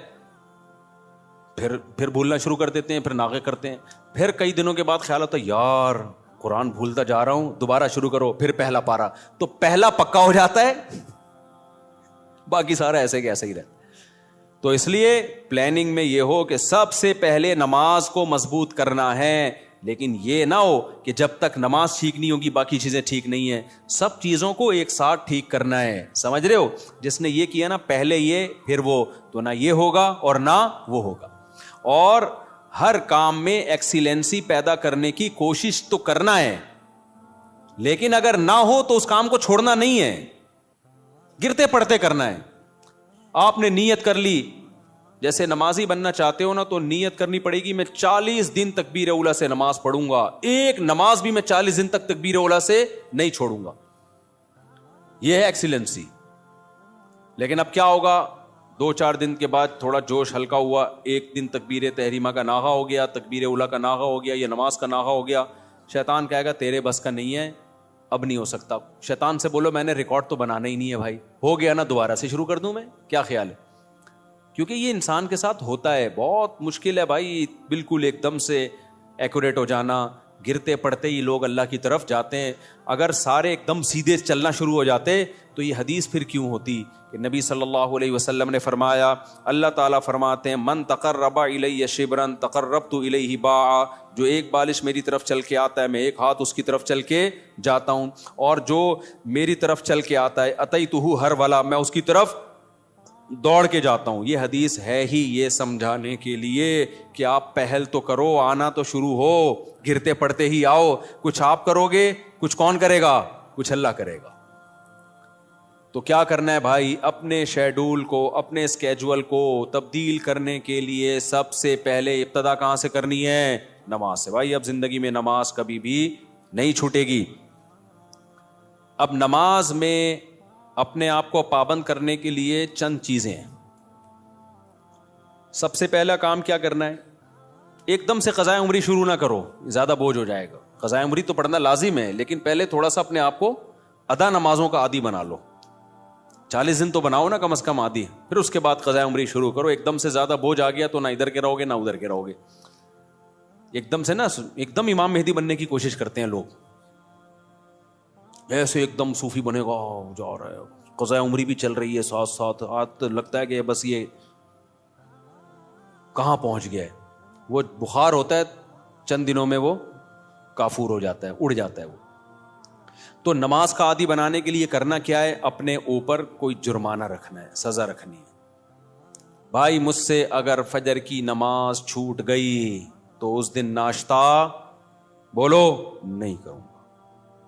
پھر بھولنا شروع کر دیتے ہیں, پھر ناغے کرتے ہیں. پھر کئی دنوں کے بعد خیال ہوتا ہے یار قرآن بھولتا جا رہا ہوں, دوبارہ شروع کرو, پھر پہلا پارا. تو پہلا پکا ہو جاتا ہے, باقی سارا ایسے کہ ایسے ہی رہتا. تو اس لیے پلاننگ میں یہ ہو کہ سب سے پہلے نماز کو مضبوط کرنا ہے, لیکن یہ نہ ہو کہ جب تک نماز ٹھیک نہیں ہوگی باقی چیزیں ٹھیک نہیں ہیں. سب چیزوں کو ایک ساتھ ٹھیک کرنا ہے, سمجھ رہے ہو؟ جس نے یہ کیا نا پہلے یہ پھر وہ, تو نہ یہ ہوگا اور نہ وہ ہوگا. اور ہر کام میں ایکسیلنسی پیدا کرنے کی کوشش تو کرنا ہے, لیکن اگر نہ ہو تو اس کام کو چھوڑنا نہیں ہے, گرتے پڑتے کرنا ہے. آپ نے نیت کر لی, جیسے نمازی بننا چاہتے ہو نا, تو نیت کرنی پڑے گی میں 40 دن تکبیر اولیٰ سے نماز پڑھوں گا, ایک نماز بھی میں 40 دن تک تکبیر اولیٰ سے نہیں چھوڑوں گا. یہ ہے ایکسیلنسی. لیکن اب کیا ہوگا, 2-4 دن کے بعد تھوڑا جوش ہلکا ہوا, ایک دن تکبیر تحریمہ کا ناغہ ہو گیا, تکبیر اولیٰ کا ناغہ ہو گیا, یہ نماز کا ناغہ ہو گیا. شیطان کہے گا تیرے بس کا نہیں ہے, اب نہیں ہو سکتا. شیطان سے بولو میں نے ریکارڈ تو بنانا ہی نہیں ہے بھائی, ہو گیا نا دوبارہ سے شروع کر دوں میں, کیا خیال ہے؟ کیونکہ یہ انسان کے ساتھ ہوتا ہے, بہت مشکل ہے بھائی بالکل ایک دم سے ایکوریٹ ہو جانا. گرتے پڑتے ہی لوگ اللہ کی طرف جاتے ہیں. اگر سارے ایک دم سیدھے چلنا شروع ہو جاتے تو یہ حدیث پھر کیوں ہوتی کہ نبی صلی اللہ علیہ وسلم نے فرمایا, اللہ تعالیٰ فرماتے ہیں من تقرب الی شبرا تقربت الیہ باعا, جو ایک بالش میری طرف چل کے آتا ہے میں ایک ہاتھ اس کی طرف چل کے جاتا ہوں, اور جو میری طرف چل کے آتا ہے اتیتہ ہرولا, میں اس کی طرف دوڑ کے جاتا ہوں. یہ حدیث ہے ہی یہ سمجھانے کے لیے کہ آپ پہل تو کرو, آنا تو شروع ہو, گرتے پڑتے ہی آؤ. کچھ آپ کرو گے, کچھ کون کرے گا؟ کچھ اللہ کرے گا. تو کیا کرنا ہے بھائی, اپنے شیڈول کو, اپنے اسکیجول کو تبدیل کرنے کے لیے سب سے پہلے ابتدا کہاں سے کرنی ہے؟ نماز سے. بھائی اب زندگی میں نماز کبھی بھی نہیں چھوٹے گی. اب نماز میں اپنے آپ کو پابند کرنے کے لیے چند چیزیں ہیں. سب سے پہلا کام کیا کرنا ہے, ایک دم سے قضاء عمری شروع نہ کرو, زیادہ بوجھ ہو جائے گا. قضاء عمری تو پڑھنا لازم ہے, لیکن پہلے تھوڑا سا اپنے آپ کو ادا نمازوں کا عادی بنا لو. 40 دن تو بناؤ نا کم از کم عادی, پھر اس کے بعد قضاء عمری شروع کرو. ایک دم سے زیادہ بوجھ آ گیا تو نہ ادھر کے رہو گے نہ ادھر کے رہو گے. ایک دم سے نا ایک دم امام مہدی بننے کی کوشش کرتے ہیں لوگ, ایسے ایک دم صوفی بنے گا, جا رہا ہے, قضاء عمری بھی چل رہی ہے ساتھ ساتھ, آج لگتا ہے کہ بس یہ کہاں پہنچ گیا ہے. وہ بخار ہوتا ہے, چند دنوں میں وہ کافور ہو جاتا ہے, اڑ جاتا ہے وہ. تو نماز کا عادی بنانے کے لیے کرنا کیا ہے, اپنے اوپر کوئی جرمانہ رکھنا ہے, سزا رکھنی ہے. بھائی مجھ سے اگر فجر کی نماز چھوٹ گئی تو اس دن ناشتہ بولو نہیں کروں گا.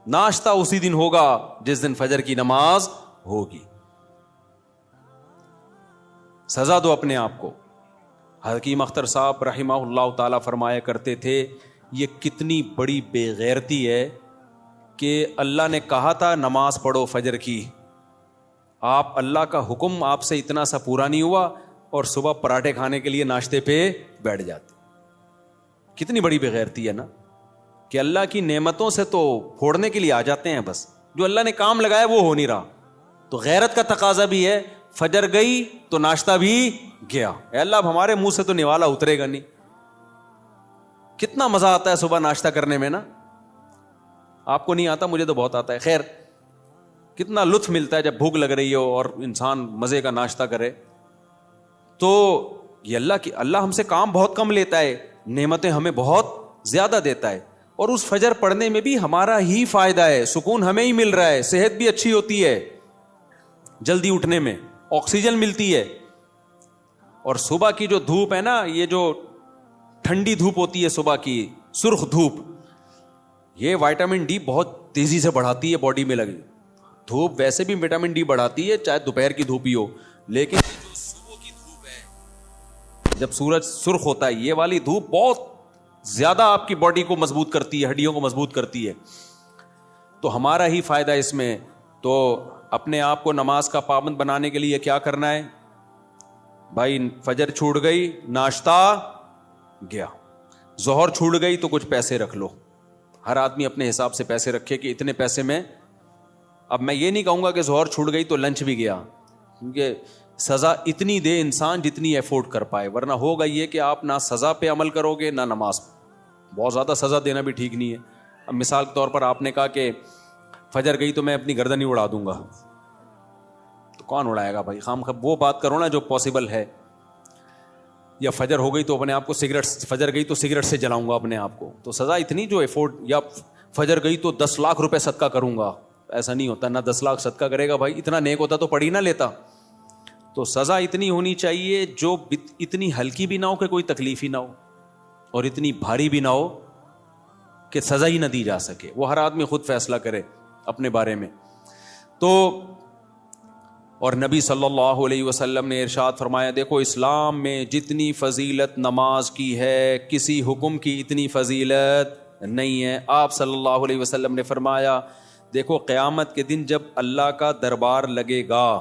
ناشتہ اسی دن ہوگا جس دن فجر کی نماز ہوگی. سزا دو اپنے آپ کو. حکیم اختر صاحب رحمہ اللہ تعالی فرمایا کرتے تھے, یہ کتنی بڑی بے غیرتی ہے کہ اللہ نے کہا تھا نماز پڑھو فجر کی, آپ اللہ کا حکم آپ سے اتنا سا پورا نہیں ہوا اور صبح پراٹھے کھانے کے لیے ناشتے پہ بیٹھ جاتے. کتنی بڑی بے غیرتی ہے نا, کہ اللہ کی نعمتوں سے تو پھوڑنے کے لیے آ جاتے ہیں, بس جو اللہ نے کام لگایا وہ ہو نہیں رہا. تو غیرت کا تقاضا بھی ہے, فجر گئی تو ناشتہ بھی گیا. اے اللہ اب ہمارے منہ سے تو نوالا اترے گا نہیں. کتنا مزہ آتا ہے صبح ناشتہ کرنے میں نا, آپ کو نہیں آتا, مجھے تو بہت آتا ہے. خیر, کتنا لطف ملتا ہے جب بھوک لگ رہی ہو اور انسان مزے کا ناشتہ کرے. تو یہ اللہ ہم سے کام بہت کم لیتا ہے, نعمتیں ہمیں بہت زیادہ دیتا ہے, اور اس فجر پڑھنے میں بھی ہمارا ہی فائدہ ہے, سکون ہمیں ہی مل رہا ہے, صحت بھی اچھی ہوتی ہے, جلدی اٹھنے میں آکسیجن ملتی ہے. اور صبح کی جو دھوپ ہے نا, یہ جو ٹھنڈی دھوپ ہوتی ہے صبح کی, سرخ دھوپ, یہ وائٹامن ڈی بہت تیزی سے بڑھاتی ہے باڈی میں لگی. دھوپ ویسے بھی وٹامن ڈی بڑھاتی ہے, چاہے دوپہر کی دھوپ ہی ہو, لیکن جو صبح کی دھوپ ہے جب سورج سرخ ہوتا ہے, یہ والی دھوپ بہت زیادہ آپ کی باڈی کو مضبوط کرتی ہے, ہڈیوں کو مضبوط کرتی ہے. تو ہمارا ہی فائدہ اس میں. تو اپنے آپ کو نماز کا پابند بنانے کے لیے کیا کرنا ہے بھائی؟ فجر چھوٹ گئی, ناشتہ گیا. ظہر چھوٹ گئی تو کچھ پیسے رکھ لو. ہر آدمی اپنے حساب سے پیسے رکھے کہ اتنے پیسے میں. اب میں یہ نہیں کہوں گا کہ ظہر چھوٹ گئی تو لنچ بھی گیا, کیونکہ سزا اتنی دے انسان جتنی افورڈ کر پائے, ورنہ ہوگا یہ کہ آپ نہ سزا پہ عمل کرو گے نہ نماز. بہت زیادہ سزا دینا بھی ٹھیک نہیں ہے. اب مثال کے طور پر آپ نے کہا کہ فجر گئی تو میں اپنی گردن ہی اڑا دوں گا, تو کون اڑائے گا بھائی؟ خام وہ بات کرو نا جو پاسبل ہے. یا فجر ہو گئی تو اپنے آپ کو سگریٹ, فجر گئی تو سگریٹ سے جلاؤں گا اپنے آپ کو, تو سزا اتنی جو افورڈ. یا فجر گئی تو 10 لاکھ روپے صدقہ کروں گا, ایسا نہیں ہوتا. نہ 10 لاکھ صدقہ کرے گا بھائی, اتنا نیک ہوتا تو پڑھ ہی نہ لیتا. تو سزا اتنی ہونی چاہیے جو اتنی ہلکی بھی نہ ہو کہ کوئی تکلیف ہی نہ ہو, اور اتنی بھاری بھی نہ ہو کہ سزا ہی نہ دی جا سکے. وہ ہر آدمی خود فیصلہ کرے اپنے بارے میں. تو اور نبی صلی اللہ علیہ وسلم نے ارشاد فرمایا, دیکھو اسلام میں جتنی فضیلت نماز کی ہے کسی حکم کی اتنی فضیلت نہیں ہے. آپ صلی اللہ علیہ وسلم نے فرمایا, دیکھو قیامت کے دن جب اللہ کا دربار لگے گا,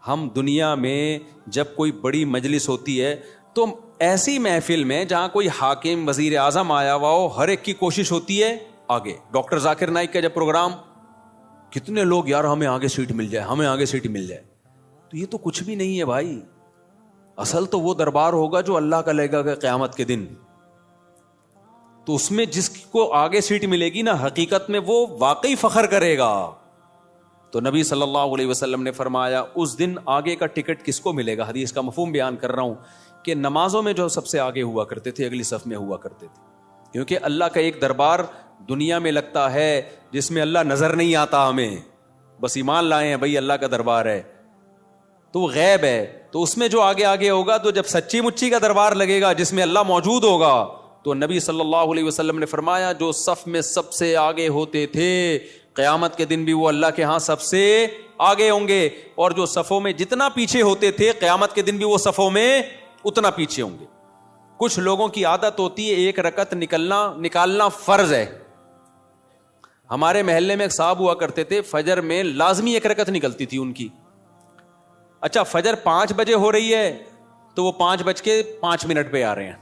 ہم دنیا میں جب کوئی بڑی مجلس ہوتی ہے تو ایسی محفل میں جہاں کوئی حاکم وزیر اعظم آیا ہوا ہو, ہر ایک کی کوشش ہوتی ہے آگے. ڈاکٹر ذاکر نائک کا جب پروگرام, کتنے لوگ یار ہمیں آگے سیٹ مل جائے, ہمیں آگے سیٹ مل جائے. تو یہ تو کچھ بھی نہیں ہے بھائی. اصل تو وہ دربار ہوگا جو اللہ کا لگے گا قیامت کے دن. تو اس میں جس کو آگے سیٹ ملے گی نا, حقیقت میں وہ واقعی فخر کرے گا. تو نبی صلی اللہ علیہ وسلم نے فرمایا, اس دن آگے کا ٹکٹ کس کو ملے گا؟ حدیث کا مفہوم بیان کر رہا ہوں کہ نمازوں میں جو سب سے آگے ہوا کرتے تھے, اگلی صف میں ہوا کرتے تھے, کیونکہ اللہ کا ایک دربار دنیا میں لگتا ہے جس میں اللہ نظر نہیں آتا ہمیں, بس ایمان لائے ہیں بھائی اللہ کا دربار ہے, تو وہ غیب ہے. تو اس میں جو آگے آگے ہوگا, تو جب سچی مچی کا دربار لگے گا جس میں اللہ موجود ہوگا, تو نبی صلی اللہ علیہ وسلم نے فرمایا جو صف میں سب سے آگے ہوتے تھے قیامت کے دن بھی وہ اللہ کے ہاں سب سے آگے ہوں گے, اور جو صفوں میں جتنا پیچھے ہوتے تھے قیامت کے دن بھی وہ صفوں میں اتنا پیچھے ہوں گے. کچھ لوگوں کی عادت ہوتی ہے ایک رکعت نکالنا فرض ہے. ہمارے محلے میں ایک صاحب ہوا کرتے تھے, فجر میں لازمی ایک رکعت نکلتی تھی ان کی. اچھا فجر 5 بجے ہو رہی ہے تو وہ 5:05 پہ آ رہے ہیں.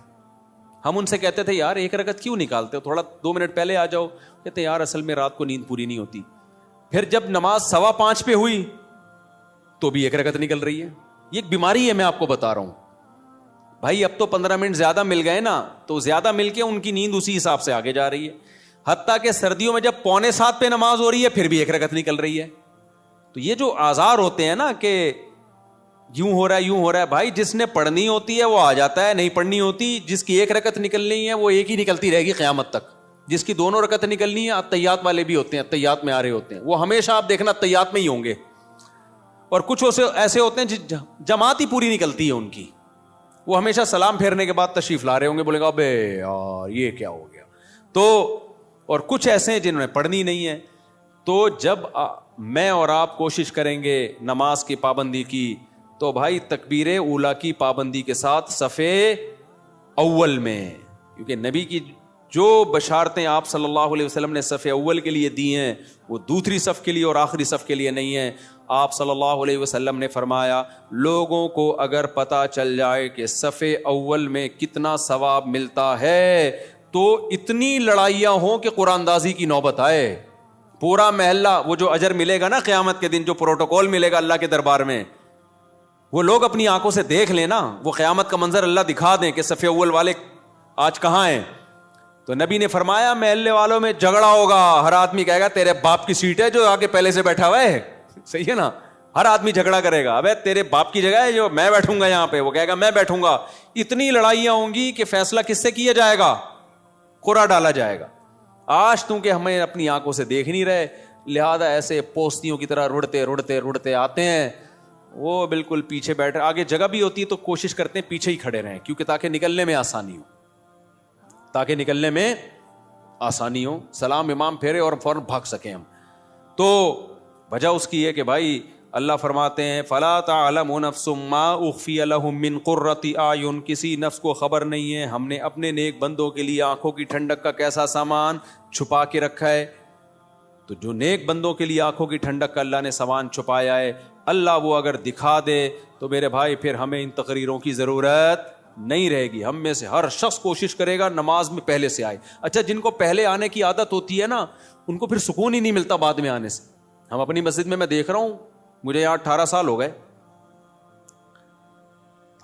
ہم ان سے کہتے تھے یار ایک رکعت کیوں نکالتے ہو, تھوڑا 2 منٹ پہلے آ جاؤ. کہتے یار اصل میں رات کو نیند پوری نہیں ہوتی. پھر جب نماز 5:15 پہ ہوئی تو بھی ایک رکعت نکل رہی ہے. یہ ایک بیماری ہے, میں آپ کو بتا رہا ہوں بھائی. اب تو 15 منٹ زیادہ مل گئے نا, تو زیادہ مل کے ان کی نیند اسی حساب سے آگے جا رہی ہے. حتیٰ کہ سردیوں میں جب 6:45 پہ نماز ہو رہی ہے پھر بھی ایک رکعت نکل رہی ہے. تو یہ جو آزار ہوتے ہیں نا کہ یوں ہو رہا ہے بھائی, جس نے پڑھنی ہوتی ہے وہ آ جاتا ہے, نہیں پڑھنی ہوتی, جس کی ایک رکعت نکلنی ہے وہ ایک ہی نکلتی رہے گی قیامت تک. جس کی 2 رکعت نکلنی ہے, التحیات والے بھی ہوتے ہیں, التحیات میں آ رہے ہوتے ہیں, وہ ہمیشہ آپ دیکھنا التحیات میں ہی ہوں گے. اور کچھ ایسے ہوتے ہیں جماعت ہی پوری نکلتی ہے ان کی, وہ ہمیشہ سلام پھیرنے کے بعد تشریف لا رہے ہوں گے, بولے گا ابے یار یہ کیا ہو گیا. تو اور کچھ ایسے ہیں جنہوں نے پڑھنی نہیں ہے. تو جب میں اور آپ کوشش کریں گے نماز کی پابندی کی, تو بھائی تکبیر اولا کی پابندی کے ساتھ صفے اول میں, کیونکہ نبی کی جو بشارتیں آپ صلی اللہ علیہ وسلم نے صف اول کے لیے دی ہیں وہ دوسری صف کے لیے اور آخری صف کے لیے نہیں ہیں. آپ صلی اللہ علیہ وسلم نے فرمایا لوگوں کو اگر پتہ چل جائے کہ صف اول میں کتنا ثواب ملتا ہے تو اتنی لڑائیاں ہوں کہ قرآن اندازی کی نوبت آئے. پورا محلہ, وہ جو اجر ملے گا نا قیامت کے دن, جو پروٹوکول ملے گا اللہ کے دربار میں, وہ لوگ اپنی آنکھوں سے دیکھ لیں نا, وہ قیامت کا منظر اللہ دکھا دیں کہ صف اول والے آج کہاں ہیں. تو نبی نے فرمایا محلے والوں میں جھگڑا ہوگا, ہر آدمی کہے گا تیرے باپ کی سیٹ ہے جو آگے پہلے سے بیٹھا ہوا ہے. صحیح ہے نا, ہر آدمی جھگڑا کرے گا, ابے تیرے باپ کی جگہ ہے جو میں بیٹھوں گا یہاں پہ, وہ کہے گا میں بیٹھوں گا. اتنی لڑائیاں ہوں گی کہ فیصلہ کس سے کیا جائے گا؟ قرعہ ڈالا جائے گا. آج تم کہ ہمیں اپنی آنکھوں سے دیکھ نہیں رہے, لہذا ایسے پوستیوں کی طرح رڑتے آتے ہیں, وہ بالکل پیچھے بیٹھ رہے. آگے جگہ بھی ہوتی ہے تو کوشش کرتے ہیں پیچھے ہی کھڑے رہیں, کیونکہ تاکہ نکلنے میں آسانی ہو, سلام امام پھیرے اور فوراً بھاگ سکیں ہم. تو وجہ اس کی ہے کہ بھائی اللہ فرماتے ہیں فلا تعلم نفس ما اخفی لهم من قرۃ اعین, کسی نفس کو خبر نہیں ہے ہم نے اپنے نیک بندوں کے لیے آنکھوں کی ٹھنڈک کا کیسا سامان چھپا کے رکھا ہے. تو جو نیک بندوں کے لیے آنکھوں کی ٹھنڈک کا اللہ نے سامان چھپایا ہے, اللہ وہ اگر دکھا دے تو میرے بھائی پھر ہمیں ان تقریروں کی ضرورت نہیں رہے گی. ہم میں سے ہر شخص کوشش کرے گا نماز میں پہلے سے آئے. اچھا, جن کو پہلے آنے کی عادت ہوتی ہے نا, ان کو پھر سکون ہی نہیں ملتا بعد میں آنے سے. ہم اپنی مسجد میں دیکھ رہا ہوں, مجھے یہاں 18 سال ہو گئے,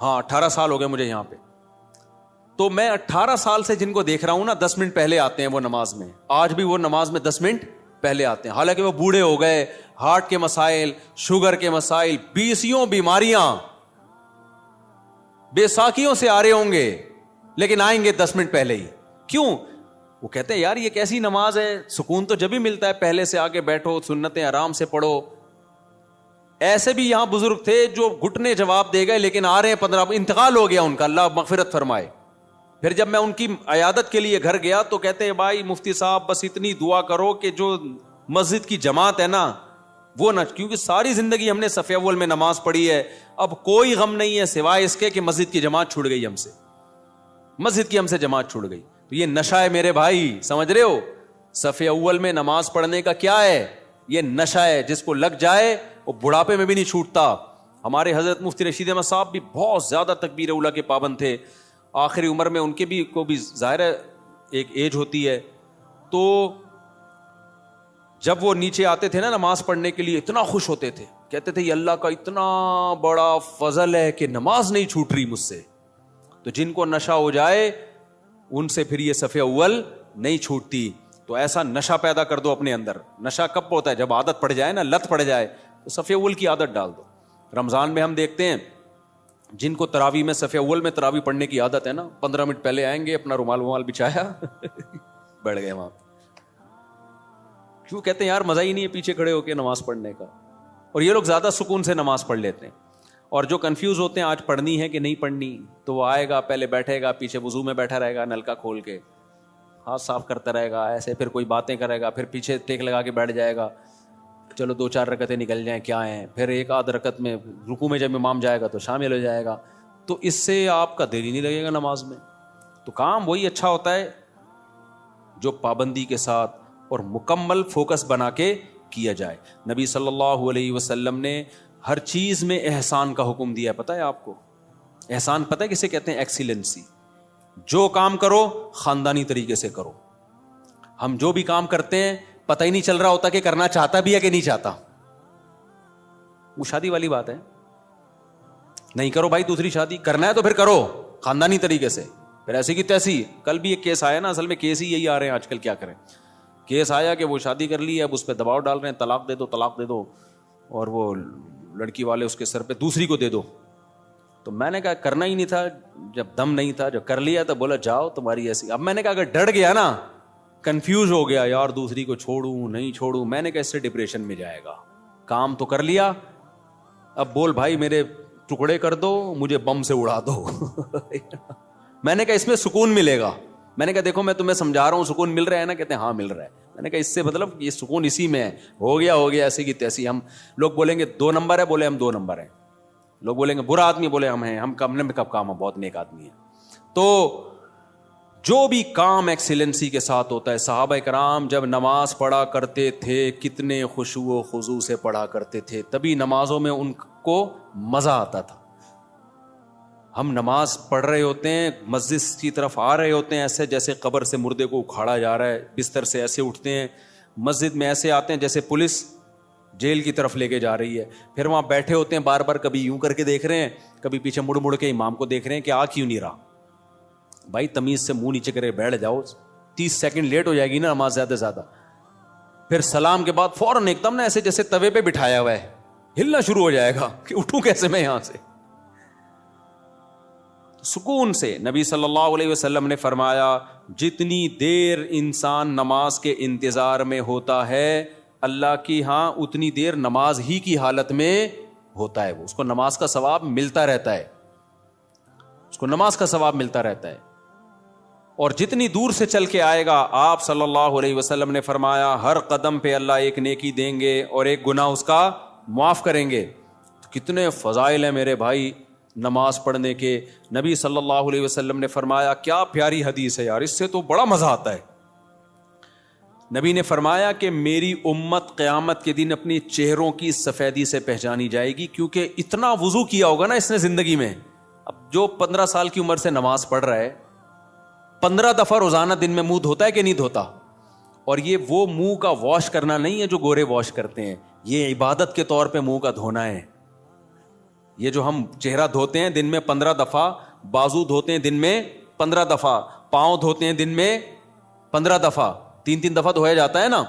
18 سال ہو گئے مجھے یہاں پہ. تو میں 18 سال سے جن کو دیکھ رہا ہوں نا 10 منٹ پہلے آتے ہیں وہ نماز میں, آج بھی وہ نماز میں 10 منٹ پہلے آتے ہیں. حالانکہ وہ بوڑھے ہو گئے, ہارٹ کے مسائل, شوگر کے مسائل, 20 بیماریاں, بے ساکیوں سے آ رہے ہوں گے, لیکن آئیں گے 10 منٹ پہلے ہی. کیوں؟ وہ کہتے ہیں یار یہ کیسی نماز ہے, سکون تو جب ہی ملتا ہے پہلے سے آگے بیٹھو, سنتیں آرام سے پڑھو. ایسے بھی یہاں بزرگ تھے جو گھٹنے جواب دے گئے, لیکن آ رہے ہیں 15, انتقال ہو گیا ان کا, اللہ مغفرت فرمائے. پھر جب میں ان کی عیادت کے لیے گھر گیا تو کہتے ہیں بھائی مفتی صاحب بس اتنی دعا کرو کہ جو مسجد کی جماعت ہے نا وہ نہ, کیونکہ ساری زندگی ہم نے صف اول میں نماز پڑھی ہے, اب کوئی غم نہیں ہے سوائے اس کے کہ مسجد کی جماعت چھوٹ گئی ہم سے, مسجد کی ہم سے جماعت چھوٹ گئی. تو یہ نشہ ہے میرے بھائی, سمجھ رہے ہو؟ صف اول میں نماز پڑھنے کا کیا ہے؟ یہ نشہ ہے, جس کو لگ جائے وہ بڑھاپے میں بھی نہیں چھوٹتا. ہمارے حضرت مفتی رشید احمد صاحب بھی بہت زیادہ تکبیر اولیٰ کے پابند تھے, آخری عمر میں ان کے بھی کو بھی ظاہر ہے ایک ایج ہوتی ہے. تو جب وہ نیچے آتے تھے نا نماز پڑھنے کے لیے اتنا خوش ہوتے تھے, کہتے تھے یہ اللہ کا اتنا بڑا فضل ہے کہ نماز نہیں چھوٹ رہی مجھ سے. تو جن کو نشہ ہو جائے ان سے پھر یہ صف اول نہیں چھوٹتی. تو ایسا نشہ پیدا کر دو اپنے اندر. نشہ کب ہوتا ہے؟ جب عادت پڑ جائے نا, لت پڑ جائے, تو صف اول کی عادت ڈال دو. رمضان میں ہم دیکھتے ہیں جن کو تراویح میں صف اول میں تراویح پڑھنے کی عادت ہے نا, 15 منٹ پہلے آئیں گے, اپنا رومال بچھایا بیٹھ گئے وہاں. کیوں؟ کہتے ہیں یار مزہ ہی نہیں ہے پیچھے کھڑے ہو کے نماز پڑھنے کا. اور یہ لوگ زیادہ سکون سے نماز پڑھ لیتے ہیں. اور جو کنفیوز ہوتے ہیں آج پڑھنی ہے کہ نہیں پڑھنی, تو وہ آئے گا پہلے بیٹھے گا, پیچھے وضو میں بیٹھا رہے گا, نلکا کھول کے ہاتھ صاف کرتا رہے گا ایسے, پھر کوئی باتیں کرے گا, پھر پیچھے ٹیک لگا کے بیٹھ جائے گا, چلو 2-4 رکعتیں نکل جائیں کیا ہیں, پھر ایک آدھ رکعت میں رکوع میں جب امام جائے گا تو شامل ہو جائے گا. تو اس سے آپ کا دل ہی نہیں لگے گا نماز میں. تو کام وہی اچھا ہوتا ہے جو پابندی کے ساتھ اور مکمل فوکس بنا کے کیا جائے. نبی صلی اللہ علیہ وسلم نے ہر چیز میں احسان کا حکم دیا ہے. پتہ ہے آپ کو احسان پتہ ہے کسے کہتے ہیں؟ ایکسیلنسی. جو کام کرو خاندانی طریقے سے کرو. ہم جو بھی کام کرتے ہیں پتہ ہی نہیں چل رہا ہوتا کہ کرنا چاہتا بھی ہے کہ نہیں چاہتا. وہ شادی والی بات ہے, نہیں کرو بھائی دوسری شادی, کرنا ہے تو پھر کرو خاندانی طریقے سے, پھر ایسی کی تیسی. کل بھی ایک کیس آیا نا, اصل میں کیس ہی یہی آ رہے ہیں آج کل, کیا کریں. کیس آیا کہ وہ شادی کر لی, اب اس پہ دباؤ ڈال رہے ہیں طلاق دے دو, اور وہ لڑکی والے اس کے سر پہ دوسری کو دے دو. تو میں نے کہا کرنا ہی نہیں تھا جب دم نہیں تھا, جو کر لیا تو بولا جاؤ تمہاری ایسی. اب میں نے کہا اگر ڈر گیا نا, کنفیوز ہو گیا یار دوسری کو چھوڑوں نہیں چھوڑوں, میں نے کہا اس سے ڈپریشن میں جائے گا. کام تو کر لیا, اب بول بھائی میرے ٹکڑے کر دو, مجھے بم سے اڑا دو. میں نے کہا اس میں سکون ملے گا. میں نے کہا دیکھو میں تمہیں سمجھا رہا ہوں, سکون مل رہا ہے نا؟ کہتے ہیں ہاں مل رہا ہے. میں نے کہا اس سے مطلب یہ سکون اسی میں ہے. ہو گیا ایسی کی تیسی. ہم لوگ بولیں گے 2 نمبر ہے, بولے ہم 2 نمبر ہیں. لوگ بولیں گے برا آدمی, بولے ہم ہیں, ہم کب کام ہے, بہت نیک آدمی ہے. تو جو بھی کام ایکسیلنسی کے ساتھ ہوتا ہے. صحابہ کرام جب نماز پڑھا کرتے تھے کتنے خشوع و خضوع سے پڑھا کرتے تھے, تبھی نمازوں میں ان کو مزہ آتا تھا. ہم نماز پڑھ رہے ہوتے ہیں, مسجد کی طرف آ رہے ہوتے ہیں ایسے جیسے قبر سے مردے کو اکھاڑا جا رہا ہے, بستر سے ایسے اٹھتے ہیں, مسجد میں ایسے آتے ہیں جیسے پولیس جیل کی طرف لے کے جا رہی ہے. پھر وہاں بیٹھے ہوتے ہیں بار بار, کبھی یوں کر کے دیکھ رہے ہیں, کبھی پیچھے مڑ مڑ کے امام کو دیکھ رہے ہیں کہ آ کیوں نہیں رہا. بھائی تمیز سے منہ نیچے کرے بیٹھ جاؤ, 30 سیکنڈ لیٹ ہو جائے گی نا نماز زیادہ سے زیادہ. پھر سلام کے بعد فوراً ایک دم نا ایسے جیسے توے پہ بٹھایا ہوا ہے, ہلنا شروع ہو جائے گا کہ اٹھوں کیسے میں یہاں سے. سکون سے نبی صلی اللہ علیہ وسلم نے فرمایا جتنی دیر انسان نماز کے انتظار میں ہوتا ہے اللہ کی ہاں اتنی دیر نماز ہی کی حالت میں ہوتا ہے, وہ اس کو نماز کا ثواب ملتا رہتا ہے, اس کو نماز کا ثواب ملتا رہتا ہے. اور جتنی دور سے چل کے آئے گا, آپ صلی اللہ علیہ وسلم نے فرمایا ہر قدم پہ اللہ ایک نیکی دیں گے اور ایک گناہ اس کا معاف کریں گے. کتنے فضائل ہیں میرے بھائی نماز پڑھنے کے. نبی صلی اللہ علیہ وسلم نے فرمایا, کیا پیاری حدیث ہے یار, اس سے تو بڑا مزہ آتا ہے. نبی نے فرمایا کہ میری امت قیامت کے دن اپنی چہروں کی سفیدی سے پہچانی جائے گی, کیونکہ اتنا وضو کیا ہوگا نا اس نے زندگی میں. اب جو 15 سال کی عمر سے نماز پڑھ رہا ہے, 15 دفعہ روزانہ دن میں منہ دھوتا ہے کہ نہیں دھوتا. اور یہ وہ منہ کا واش کرنا نہیں ہے جو گورے واش کرتے ہیں, یہ عبادت کے طور پہ منہ کا دھونا ہے. یہ جو ہم چہرہ دھوتے ہیں دن میں 15 دفعہ, بازو دھوتے ہیں دن میں 15 دفعہ, پاؤں دھوتے ہیں دن میں 15 دفعہ, 3 دفعہ دھویا جاتا ہے نا.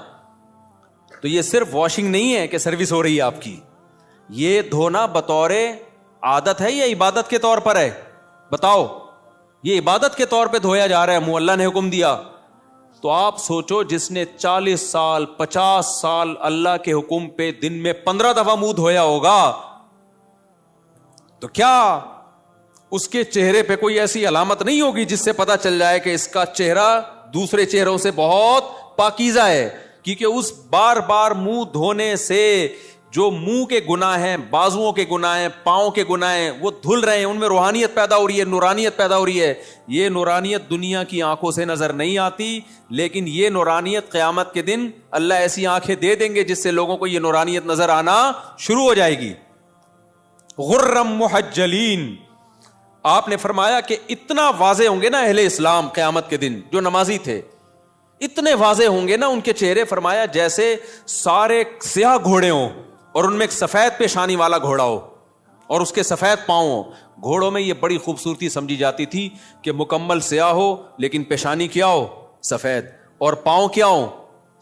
تو یہ صرف واشنگ نہیں ہے کہ سروس ہو رہی ہے آپ کی, یہ دھونا بطور عادت ہے یا عبادت کے طور پر ہے؟ بتاؤ. یہ عبادت کے طور پہ دھویا جا رہا ہے, منہ اللہ نے حکم دیا. تو آپ سوچو جس نے 40 سال 50 سال اللہ کے حکم پہ دن میں 15 دفعہ منہ دھویا ہوگا, تو کیا اس کے چہرے پہ کوئی ایسی علامت نہیں ہوگی جس سے پتا چل جائے کہ اس کا چہرہ دوسرے چہروں سے بہت پاکیزہ ہے؟ کیونکہ اس بار بار منہ دھونے سے جو منہ کے گناہ ہیں, بازوؤں کے گناہ ہیں, پاؤں کے گناہ ہیں, وہ دھل رہے ہیں, ان میں روحانیت پیدا ہو رہی ہے, نورانیت پیدا ہو رہی ہے. یہ نورانیت دنیا کی آنکھوں سے نظر نہیں آتی, لیکن یہ نورانیت قیامت کے دن اللہ ایسی آنکھیں دے دیں گے جس سے لوگوں کو یہ نورانیت نظر آنا شروع ہو جائے گی. غرم محجلین, آپ نے فرمایا کہ اتنا واضح ہوں گے نا اہل اسلام قیامت کے دن جو نمازی تھے, اتنے واضح ہوں گے نا ان کے چہرے, فرمایا جیسے سارے سیاہ گھوڑے ہوں اور ان میں ایک سفید پیشانی والا گھوڑا ہو اور اس کے سفید پاؤں ہو. گھوڑوں میں یہ بڑی خوبصورتی سمجھی جاتی تھی کہ مکمل سیاہ ہو لیکن پیشانی کیا ہو, سفید, اور پاؤں کیا ہو,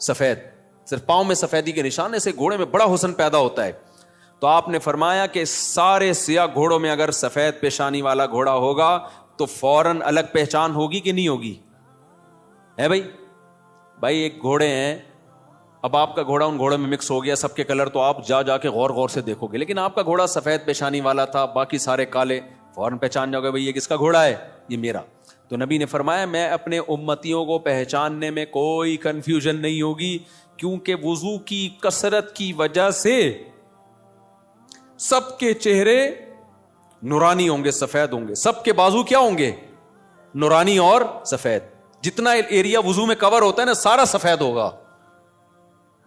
سفید. صرف پاؤں میں سفیدی کے نشانے سے گھوڑے میں بڑا حسن پیدا ہوتا ہے. تو آپ نے فرمایا کہ سارے سیاہ گھوڑوں میں اگر سفید پیشانی والا گھوڑا ہوگا تو فوراً الگ پہچان ہوگی کہ نہیں ہوگی؟ ہے بھائی ایک گھوڑے ہیں, اب آپ کا گھوڑا ان گھوڑوں میں مکس ہو گیا سب کے کلر, تو آپ جا کے غور سے دیکھو گے, لیکن آپ کا گھوڑا سفید پیشانی والا تھا, باقی سارے کالے, فوراً پہچان جاؤ گے بھائی یہ کس کا گھوڑا ہے, یہ میرا. تو نبی نے فرمایا میں اپنے امتیوں کو پہچاننے میں کوئی کنفیوژن نہیں ہوگی, کیونکہ وضو کی کثرت کی وجہ سے سب کے چہرے نورانی ہوں گے, سفید ہوں گے, سب کے بازو کیا ہوں گے, نورانی اور سفید. جتنا ایریا وضو میں کور ہوتا ہے نا سارا سفید ہوگا.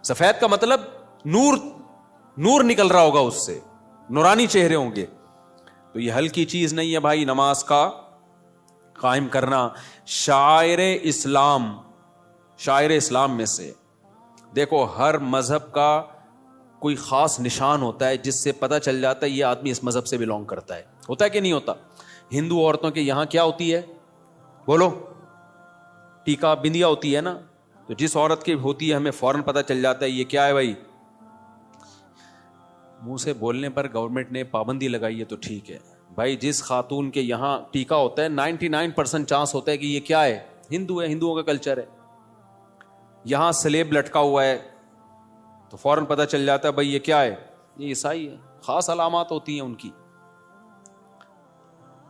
سفید کا مطلب نور نکل رہا ہوگا اس سے, نورانی چہرے ہوں گے. تو یہ ہلکی چیز نہیں ہے بھائی نماز کا قائم کرنا. شاعر اسلام میں سے دیکھو, ہر مذہب کا کوئی خاص نشان ہوتا ہے جس سے پتہ چل جاتا ہے یہ آدمی اس مذہب سے بلونگ کرتا ہے. ہوتا ہے کہ نہیں ہوتا؟ ہندو عورتوں کے یہاں کیا ہوتی ہے, بولو, ٹیکا بندیا ہوتی ہے نا, تو جس عورت کی ہوتی ہے ہمیں فوراً پتہ چل جاتا ہے یہ کیا ہے بھائی. منہ سے بولنے پر گورنمنٹ نے پابندی لگائی ہے تو ٹھیک ہے بھائی, جس خاتون کے یہاں ٹیکا ہوتا ہے 99% چانس ہوتا ہے کہ یہ کیا ہے, ہندو ہے, ہندوؤں کا کلچر ہے. یہاں سلیب لٹکا ہوا ہے تو فوراً پتہ چل جاتا ہے بھائی یہ کیا ہے, یہ عیسائی ہے. خاص علامات ہوتی ہیں ان کی.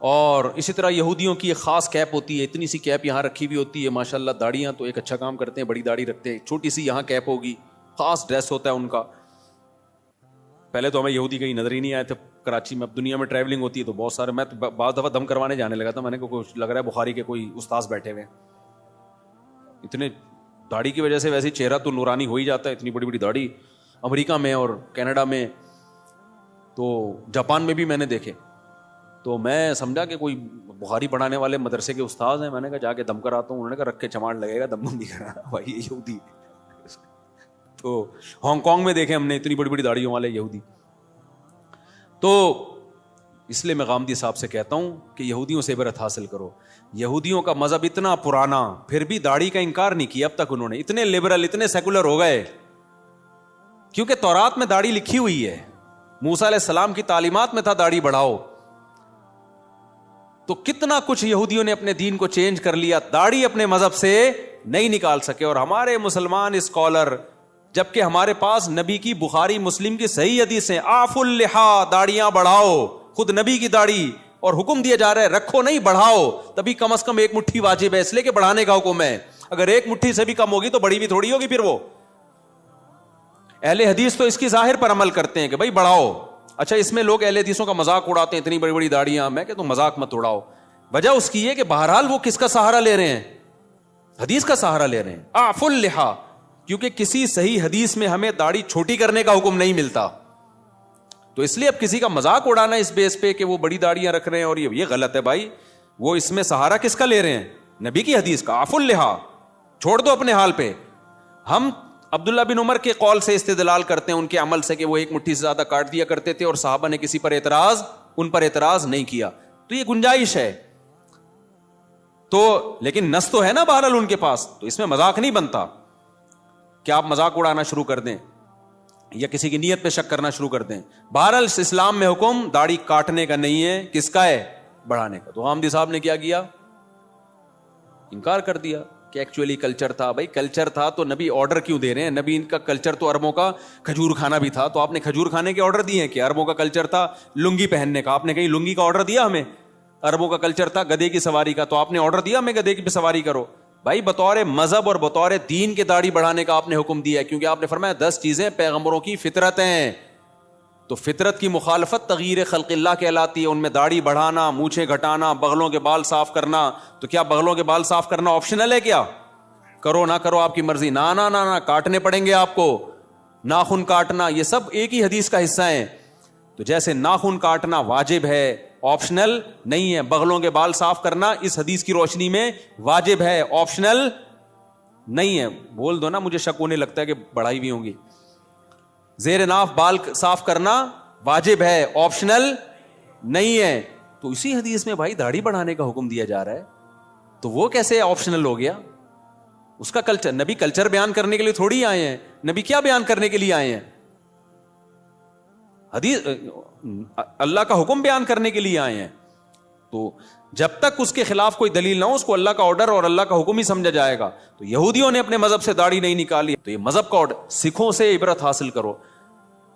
اور اسی طرح یہودیوں کی ایک خاص کیپ ہوتی ہے, اتنی سی کیپ یہاں رکھی ہوئی ہوتی ہے, ماشاءاللہ داڑیاں تو ایک اچھا کام کرتے ہیں, بڑی داڑھی رکھتے ہیں, چھوٹی سی یہاں کیپ ہوگی, خاص ڈریس ہوتا ہے ان کا. پہلے تو ہمیں یہودی کہیں نظر ہی نہیں آئے تھے کراچی میں. اب دنیا میں ٹریولنگ ہوتی ہے تو بہت سارے, میں تو بعض دفعہ دم کروانے جانے لگا تھا, میں نے کچھ لگ رہا ہے بخاری کے کوئی استاذ بیٹھے ہوئے, اتنے داڑھی کی وجہ سے ویسے چہرہ تو نورانی ہو ہی جاتا ہے, اتنی بڑی بڑی داڑھی. امریکہ میں اور کینیڈا میں, تو جاپان میں بھی میں نے دیکھے, تو میں سمجھا کہ کوئی بخاری پڑھانے والے مدرسے کے استاذ ہیں. میں نے کہا جا کے دم کراتا ہوں. انہوں نے کہا رکھ کے چماڑ لگے گا, دم نہیں کرانا بھائی, یہ یہودی. تو ہانگ کانگ میں دیکھے ہم نے اتنی بڑی بڑی داڑھیوں والے یہودی. تو اس لیے میں غامدی صاحب سے کہتا ہوں کہ یہودیوں سے عبرت حاصل کرو. یہودیوں کا مذہب اتنا پرانا, پھر بھی داڑھی کا انکار نہیں کیا اب تک انہوں نے. اتنے لبرل, اتنے سیکولر ہو گئے کیونکہ تورات میں داڑھی لکھی ہوئی ہے. موسیٰ علیہ السلام کی تعلیمات میں تھا داڑھی بڑھاؤ. تو کتنا کچھ یہودیوں نے اپنے دین کو چینج کر لیا, داڑھی اپنے مذہب سے نہیں نکال سکے. اور ہمارے مسلمان اسکالر, جبکہ ہمارے پاس نبی کی بخاری مسلم کی صحیح حدیث ہیں, آف اللحا, داڑیاں بڑھاؤ. خود نبی کی داڑھی, اور حکم دیا جا رہا ہے رکھو نہیں بڑھاؤ. تبھی کم از کم 1 مٹھی واجب ہے, اس لیے کہ بڑھانے کا حکم ہے. اگر 1 مٹھی سے بھی کم ہوگی تو بڑی بھی تھوڑی ہوگی. پھر وہ اہل حدیث تو اس کی ظاہر پر عمل کرتے ہیں کہ بھائی بڑھاؤ. اچھا, اس میں لوگ اہل حدیثوں کا مذاق اڑاتے ہیں, اتنی بڑی بڑی داڑیاں. میں کہ تم مذاق مت اڑاؤ. وجہ اس کی ہے کہ بہرحال وہ کس کا سہارا لے رہے ہیں؟ حدیث کا سہارا لے رہے ہیں. آف اللحا, کیونکہ کسی صحیح حدیث میں ہمیں داڑھی چھوٹی کرنے کا حکم نہیں ملتا. تو اس لیے اب کسی کا مذاق اڑانا اس بیس پہ کہ وہ بڑی داڑیاں رکھ رہے ہیں اور یہ غلط ہے بھائی. وہ اس میں سہارا کس کا لے رہے ہیں؟ نبی کی حدیث کا. آف اللحا, چھوڑ دو اپنے حال پہ. ہم عبداللہ بن عمر کے قول سے استدلال کرتے ہیں, ان کے عمل سے, کہ وہ 1 مٹھی سے زیادہ کاٹ دیا کرتے تھے اور صحابہ نے کسی پر ان پر اعتراض نہیں کیا. تو یہ گنجائش ہے. تو لیکن نص تو ہے نا بہرحال ان کے پاس, تو اس میں مذاق نہیں بنتا کہ آپ مذاق اڑانا شروع کر دیں یا کسی کی نیت پہ شک کرنا شروع کر دیں. بہرحال اسلام میں حکم داڑھی کاٹنے کا نہیں ہے, کس کا ہے؟ بڑھانے کا. تو غامدی صاحب نے کیا انکار کر دیا کہ ایکچولی کلچر تھا. بھائی کلچر تھا تو نبی آرڈر کیوں دے رہے ہیں؟ نبی ان کا کلچر تو عربوں کا کھجور کھانا بھی تھا, تو آپ نے کھجور کھانے کے آرڈر دیے ہیں؟ کہ عربوں کا کلچر تھا لنگی پہننے کا, آپ نے کہیں لنگی کا آرڈر دیا ہمیں؟ عربوں کا کلچر تھا گدھے کی سواری کا, تو آپ نے آرڈر دیا ہمیں گدھے کی سواری کرو؟ بھائی بطور مذہب اور بطور دین کے داڑھی بڑھانے کا آپ نے حکم دیا ہے, کیونکہ آپ نے فرمایا 10 چیزیں پیغمبروں کی فطرت ہیں. تو فطرت کی مخالفت تغییر خلق اللہ کہلاتی ہے. ان میں داڑھی بڑھانا, مونچھیں گھٹانا, بغلوں کے بال صاف کرنا. تو کیا بغلوں کے بال صاف کرنا آپشنل ہے کیا؟ کرو نہ کرو آپ کی مرضی. نہ کاٹنے پڑیں گے آپ کو. ناخن کاٹنا, یہ سب ایک ہی حدیث کا حصہ ہیں. تو جیسے ناخن کاٹنا واجب ہے, آپشنل نہیں ہے, بغلوں کے بال صاف کرنا اس حدیث کی روشنی میں واجب ہے, آپشنل نہیں ہے. بول دو نا, مجھے شک ہونے لگتا ہے کہ بڑھائی بھی ہوں گی. زیر ناف بال صاف کرنا واجب ہے, آپشنل نہیں ہے. تو اسی حدیث میں بھائی داڑھی بڑھانے کا حکم دیا جا رہا ہے, تو وہ کیسے آپشنل ہو گیا؟ اس کا کلچر, نبی کلچر بیان کرنے کے لیے تھوڑی آئے ہیں. نبی کیا بیان کرنے کے لیے آئے ہیں؟ حدیث, اللہ کا حکم بیان کرنے کے لیے آئے ہیں. تو جب تک اس کے خلاف کوئی دلیل نہ ہو, اس کو اللہ کا آرڈر اور اللہ کا حکم ہی سمجھا جائے گا. تو یہودیوں نے اپنے مذہب سے داڑھی نہیں نکالی, تو یہ مذہب کا آرڈر. سکھوں سے عبرت حاصل کرو.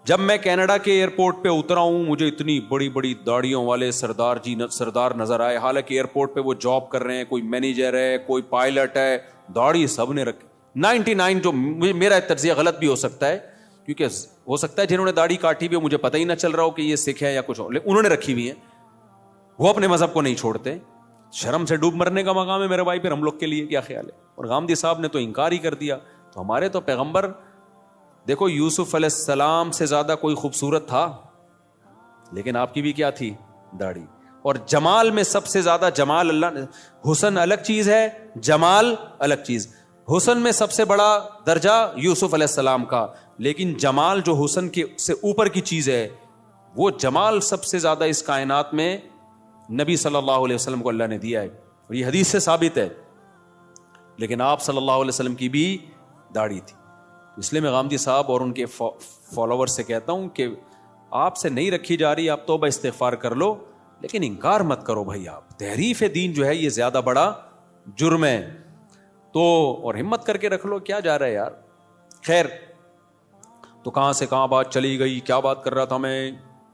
جب میں کینیڈا کے ایئرپورٹ پہ اترا ہوں, مجھے اتنی بڑی بڑی داڑھیوں والے سردار نظر آئے. حالانکہ ایئرپورٹ پہ وہ جاب کر رہے ہیں, کوئی مینیجر ہے, کوئی پائلٹ ہے, داڑھی سب نے رکھی. 99 جو میرا تجزیہ غلط بھی ہو سکتا ہے, کیونکہ ہو سکتا ہے جنہوں نے داڑھی کاٹی بھی مجھے پتہ ہی نہ چل رہا ہو کہ یہ سکھ ہے یا کچھ اور, لیکن انہوں نے رکھی ہوئی ہے. وہ اپنے مذہب کو نہیں چھوڑتے. شرم سے ڈوب مرنے کا مقام ہے میرے بھائی. پھر ہم لوگ کے لیے کیا خیال ہے؟ اور غامدی صاحب نے تو انکار ہی کر دیا. تو ہمارے تو پیغمبر دیکھو, یوسف علیہ السلام سے زیادہ کوئی خوبصورت تھا, لیکن آپ کی بھی کیا تھی؟ داڑھی. اور جمال میں سب سے زیادہ جمال اللہ نے, حسن الگ چیز ہے, جمال الگ چیز. حسن میں سب سے بڑا درجہ یوسف علیہ السلام کا, لیکن جمال جو حسن کے سے اوپر کی چیز ہے, وہ جمال سب سے زیادہ اس کائنات میں نبی صلی اللہ علیہ وسلم کو اللہ نے دیا ہے, اور یہ حدیث سے ثابت ہے. لیکن آپ صلی اللہ علیہ وسلم کی بھی داڑھی تھی. اس لیے میں غامدی صاحب اور ان کے فالوور سے کہتا ہوں کہ آپ سے نہیں رکھی جا رہی, آپ توبہ استغفار کر لو, لیکن انکار مت کرو بھائی. آپ تحریف دین جو ہے یہ زیادہ بڑا جرم ہے. تو اور ہمت کر کے رکھ لو, کیا جا رہا ہے یار. خیر, تو کہاں سے کہاں بات چلی گئی, کیا بات کر رہا تھا میں؟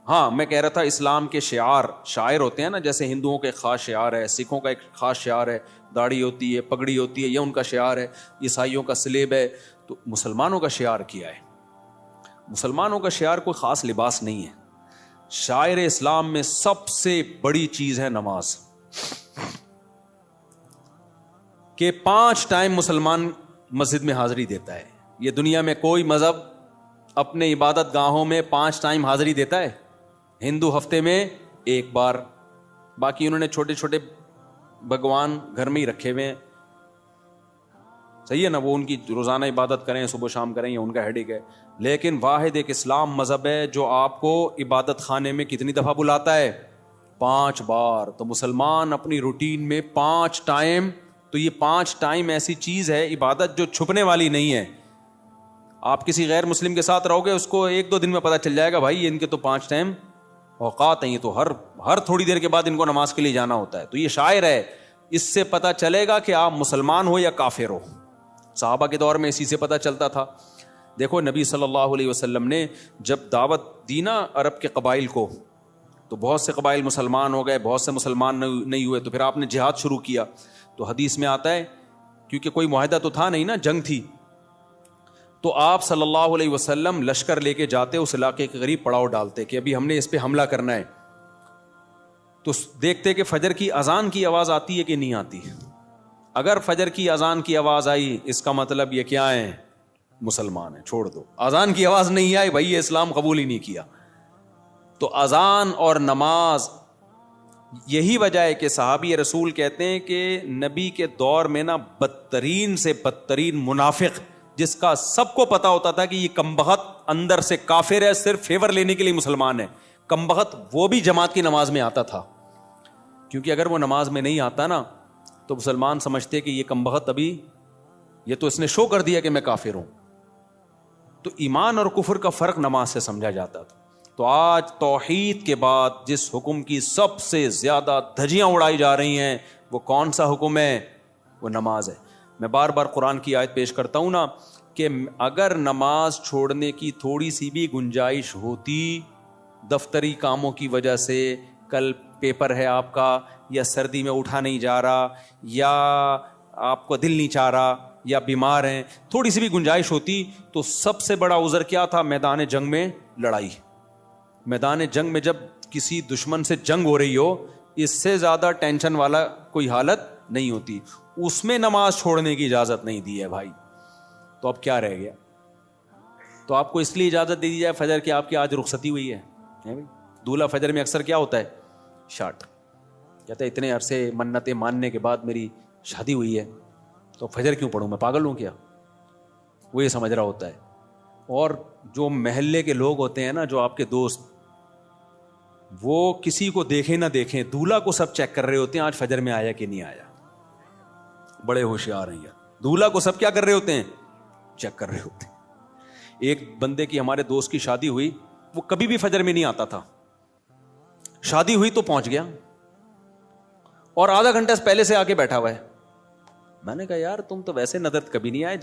ہاں, میں کہہ رہا تھا اسلام کے شعائر ہوتے ہیں نا, جیسے ہندوؤں کا ایک خاص شعار ہے, سکھوں کا ایک خاص شعار ہے, داڑھی ہوتی ہے, پگڑی ہوتی ہے, یہ ان کا شعار ہے. عیسائیوں کا سلیب ہے. تو مسلمانوں کا شعار کیا ہے؟ مسلمانوں کا شعار کوئی خاص لباس نہیں ہے. شاعر اسلام میں سب سے بڑی چیز ہے نماز, کہ 5 ٹائم مسلمان مسجد میں حاضری دیتا ہے. یہ دنیا میں کوئی مذہب اپنے عبادت گاہوں میں 5 ٹائم حاضری دیتا ہے؟ ہندو ہفتے میں 1 بار, باقی انہوں نے چھوٹے چھوٹے بھگوان گھر میں ہی رکھے ہوئے ہیں, صحیح ہے نا, وہ ان کی روزانہ عبادت کریں, صبح شام کریں, یہ ان کا ہیڈک ہے. لیکن واحد ایک اسلام مذہب ہے جو آپ کو عبادت خانے میں کتنی دفعہ بلاتا ہے؟ 5 بار. تو مسلمان اپنی روٹین میں 5 ٹائم, تو یہ 5 ٹائم ایسی چیز ہے عبادت جو چھپنے والی نہیں ہے. آپ کسی غیر مسلم کے ساتھ رہو گے, اس کو 1-2 دن میں پتہ چل جائے گا بھائی ان کے تو 5 ٹائم اوقات ہیں, یہ تو ہر تھوڑی دیر کے بعد ان کو نماز کے لیے جانا ہوتا ہے. تو یہ شاعر ہے, اس سے پتہ چلے گا کہ آپ مسلمان ہو یا کافر ہو. صحابہ کے دور میں اسی سے پتہ چلتا تھا. دیکھو نبی صلی اللہ علیہ وسلم نے جب دعوت دی نا عرب کے قبائل کو, تو بہت سے قبائل مسلمان ہو گئے, بہت سے مسلمان نہیں ہوئے. تو پھر آپ نے جہاد شروع کیا. تو حدیث میں آتا ہے, کیونکہ کوئی معاہدہ تو تھا نہیں نا, جنگ تھی, تو آپ صلی اللہ علیہ وسلم لشکر لے کے جاتے, اس علاقے کے قریب پڑاؤ ڈالتے کہ ابھی ہم نے اس پہ حملہ کرنا ہے. تو دیکھتے کہ فجر کی اذان کی آواز آتی ہے کہ نہیں آتی. اگر فجر کی اذان کی آواز آئی, اس کا مطلب یہ کیا ہے؟ مسلمان ہیں, چھوڑ دو. اذان کی آواز نہیں آئی, بھائی یہ اسلام قبول ہی نہیں کیا. تو اذان اور نماز, یہی وجہ ہے کہ صحابی رسول کہتے ہیں کہ نبی کے دور میں نا بدترین سے بدترین منافق, جس کا سب کو پتا ہوتا تھا کہ یہ کمبخت اندر سے کافر ہے, صرف فیور لینے کے لیے مسلمان ہے, کمبخت وہ بھی جماعت کی نماز میں آتا تھا. کیونکہ اگر وہ نماز میں نہیں آتا نا تو مسلمان سمجھتے کہ یہ کمبخت ابھی, یہ تو اس نے شو کر دیا کہ میں کافر ہوں. تو ایمان اور کفر کا فرق نماز سے سمجھا جاتا تھا. تو آج توحید کے بعد جس حکم کی سب سے زیادہ دھجیاں اڑائی جا رہی ہیں, وہ کون سا حکم ہے؟ وہ نماز ہے. میں بار بار قرآن کی آیت پیش کرتا ہوں نا, کہ اگر نماز چھوڑنے کی تھوڑی سی بھی گنجائش ہوتی, دفتری کاموں کی وجہ سے, کل پیپر ہے آپ کا, یا سردی میں اٹھا نہیں جا رہا, یا آپ کو دل نہیں چاہ رہا, یا بیمار ہیں, تھوڑی سی بھی گنجائش ہوتی, تو سب سے بڑا عذر کیا تھا؟ میدان جنگ میں لڑائی. میدان جنگ میں جب کسی دشمن سے جنگ ہو رہی ہو, اس سے زیادہ ٹینشن والا کوئی حالت نہیں ہوتی. اس میں نماز چھوڑنے کی اجازت نہیں دی ہے بھائی. تو اب کیا رہ گیا؟ تو آپ کو اس لیے اجازت دے دی جائے فجر کی, آپ کی آج رخصتی ہوئی ہے بھائی. دولہا فجر میں اکثر کیا ہوتا ہے؟ شارٹ کہتا ہے اتنے عرصے منتیں ماننے کے بعد میری شادی ہوئی ہے, تو فجر کیوں پڑھوں, میں پاگل ہوں کیا؟ وہ یہ سمجھ رہا ہوتا ہے. اور جو محلے کے لوگ ہوتے ہیں نا, جو آپ کے دوست, وہ کسی کو دیکھیں نہ دیکھیں, دولہا کو سب چیک کر رہے ہوتے ہیں آج فجر میں آیا کہ نہیں آیا. بڑے ہوشیار ہیں یار. دولہا کو سب کیا کر رہے ہوتے ہیں؟ چیک کر رہے ہوتے ہیں. ایک بندے کی, ہمارے دوست کی شادی ہوئی, وہ کبھی بھی فجر میں نہیں آتا تھا. شادی ہوئی تو پہنچ گیا, اور آدھا گھنٹہ پہلے سے آ کے بیٹھا ہوا ہے. میں نے کہا یار تم تو ویسے نظر کبھی نہیں آئے.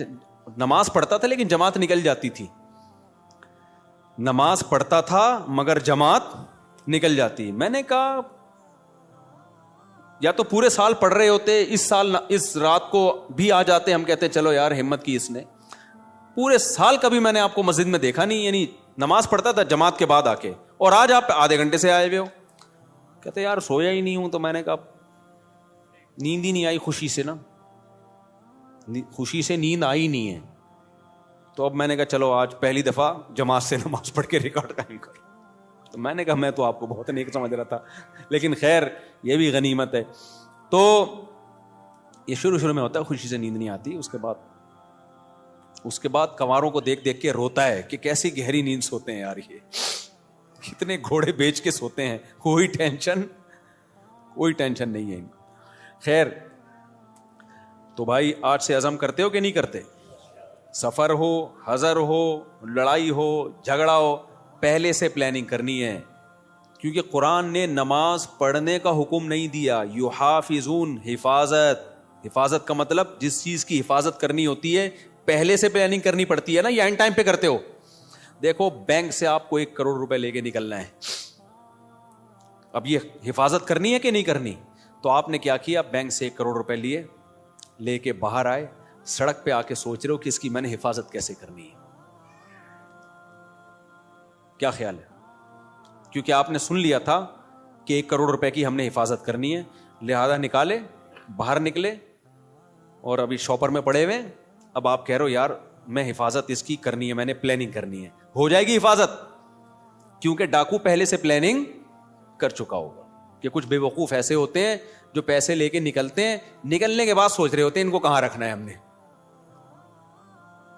نماز پڑھتا تھا لیکن جماعت نکل جاتی تھی. نماز پڑھتا تھا مگر جماعت نکل جاتی. میں نے کہا یا تو پورے سال پڑھ رہے ہوتے, اس سال اس رات کو بھی آ جاتے. ہم کہتے چلو یار ہمت کی اس نے. پورے سال کبھی میں نے آپ کو مسجد میں دیکھا نہیں, یعنی نماز پڑھتا تھا جماعت کے بعد آ کے, اور آج آپ آدھے گھنٹے سے آئے ہوئے ہو. کہتے یار سویا ہی نہیں ہوں. تو میں نے کہا نیند ہی نہیں آئی خوشی سے نا, خوشی سے نیند آئی نہیں ہے. تو اب میں نے کہا چلو آج پہلی دفعہ جماعت سے نماز پڑھ کے ریکارڈ قائم کرو. تو میں نے کہا میں تو آپ کو بہت نیک سمجھ رہا تھا, لیکن خیر یہ بھی غنیمت ہے. تو یہ شروع میں ہوتا ہے, خوشی سے نیند نہیں آتی. اس کے بعد کنواروں کو دیکھ دیکھ کے روتا ہے کہ کیسی گہری نیند سوتے ہیں یار, یہ کتنے گھوڑے بیچ کے سوتے ہیں, کوئی ٹینشن نہیں ہے. خیر تو بھائی آج سے عزم کرتے ہو کہ نہیں کرتے؟ سفر ہو, حضر ہو, لڑائی ہو, جھگڑا ہو, پہلے سے پلاننگ کرنی ہے. کیونکہ قرآن نے نماز پڑھنے کا حکم نہیں دیا. یحافظون, حفاظت کا مطلب جس چیز کی حفاظت کرنی ہوتی ہے پہلے سے پلاننگ کرنی پڑتی ہے نا, یا اینڈ ٹائم پہ کرتے ہو. دیکھو بینک سے آپ کو 1 کروڑ روپے لے کے نکلنا ہے, اب یہ حفاظت کرنی ہے کہ نہیں کرنی؟ تو آپ نے کیا کیا, بینک سے 1 کروڑ روپے لیے, لے کے باہر آئے, سڑک پہ آ کے سوچ رہے ہو کہ اس کی میں نے حفاظت کیسے کرنی ہے. کیا خیال ہے؟ کیونکہ آپ نے سن لیا تھا کہ 1 کروڑ روپے کی ہم نے حفاظت کرنی ہے, لہذا نکالے, باہر نکلے, اور ابھی شاپر میں پڑے ہوئے. اب آپ کہہ رہے ہو یار میں حفاظت اس کی کرنی ہے, میں نے پلاننگ کرنی ہے. ہو جائے گی حفاظت, کیونکہ ڈاکو پہلے سے پلاننگ کر چکا ہوگا. کہ کچھ بے وقوف ایسے ہوتے ہیں جو پیسے لے کے نکلتے ہیں, نکلنے کے بعد سوچ رہے ہوتے ہیں ان کو کہاں رکھنا ہے ہم نے.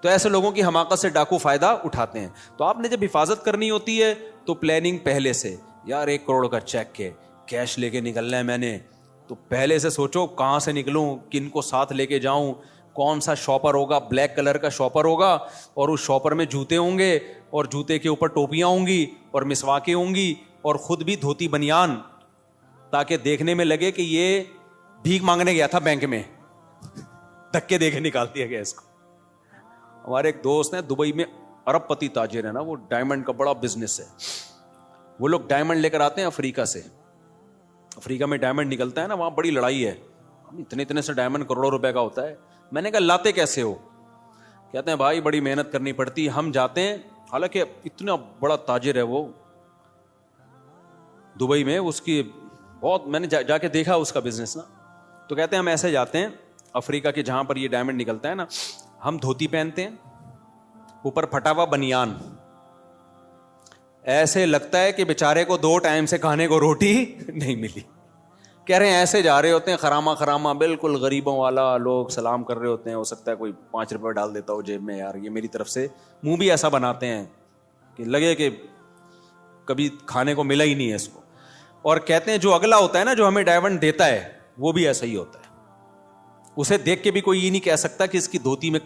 تو ایسے لوگوں کی حماقت سے ڈاکو فائدہ اٹھاتے ہیں. تو آپ نے جب حفاظت کرنی ہوتی ہے تو پلاننگ پہلے سے, یار 1 کروڑ کا چیک کے کیش لے کے نکلنا ہے میں نے, تو پہلے سے سوچو کہاں سے نکلوں, کن کو ساتھ لے کے جاؤں, کون سا شاپر ہوگا, بلیک کلر کا شاپر ہوگا, اور اس شاپر میں جوتے ہوں گے, اور جوتے کے اوپر ٹوپیاں ہوں گی, اور مسواکیں ہوں گی, اور خود بھی دھوتی بنیان, تاکہ دیکھنے میں لگے کہ یہ بھیک مانگنے گیا تھا بینک میں, دھکے دے کے نکال دیا گیا اس کو. ہمارے ایک دوست ہیں دبئی میں, ارب پتی تاجر ہے نا, وہ ڈائمنڈ کا بڑا بزنس ہے. وہ لوگ ڈائمنڈ لے کر آتے ہیں افریقہ سے, افریقہ میں ڈائمنڈ نکلتا ہے نا, وہاں بڑی لڑائی ہے, اتنے سے ڈائمنڈ کروڑوں روپے کا ہوتا ہے. میں نے کہا لاتے کیسے ہو؟ کہتے ہیں بھائی بڑی محنت کرنی پڑتی, ہم جاتے ہیں, حالانکہ اتنا بڑا تاجر ہے وہ دبئی میں, اس کی بہت, میں نے جا کے دیکھا اس کا بزنس نا. تو کہتے ہیں ہم ایسے جاتے ہیں افریقہ کے جہاں پر یہ ڈائمنڈ نکلتا ہے نا, ہم دھوتی پہنتے ہیں, اوپر پھٹا ہوا بنیان, ایسے لگتا ہے کہ بیچارے کو 2 ٹائم سے کھانے کو روٹی نہیں ملی. کہہ رہے ہیں ایسے جا رہے ہوتے ہیں خراما بالکل غریبوں والا, لوگ سلام کر رہے ہوتے ہیں, ہو سکتا ہے کوئی 5 روپے ڈال دیتا ہو جیب میں, یار یہ میری طرف سے, منہ بھی ایسا بناتے ہیں کہ لگے کہ کبھی کھانے کو ملا ہی نہیں ہے اس کو. اور کہتے ہیں جو اگلا ہوتا ہے نا, جو ہمیں ڈائمنڈ دیتا ہے, وہ بھی ایسا ہی ہوتا ہے, اسے دیکھ کے بھی کوئی یہ نہیں کہہ سکتا کہ اس کی دھوتی میں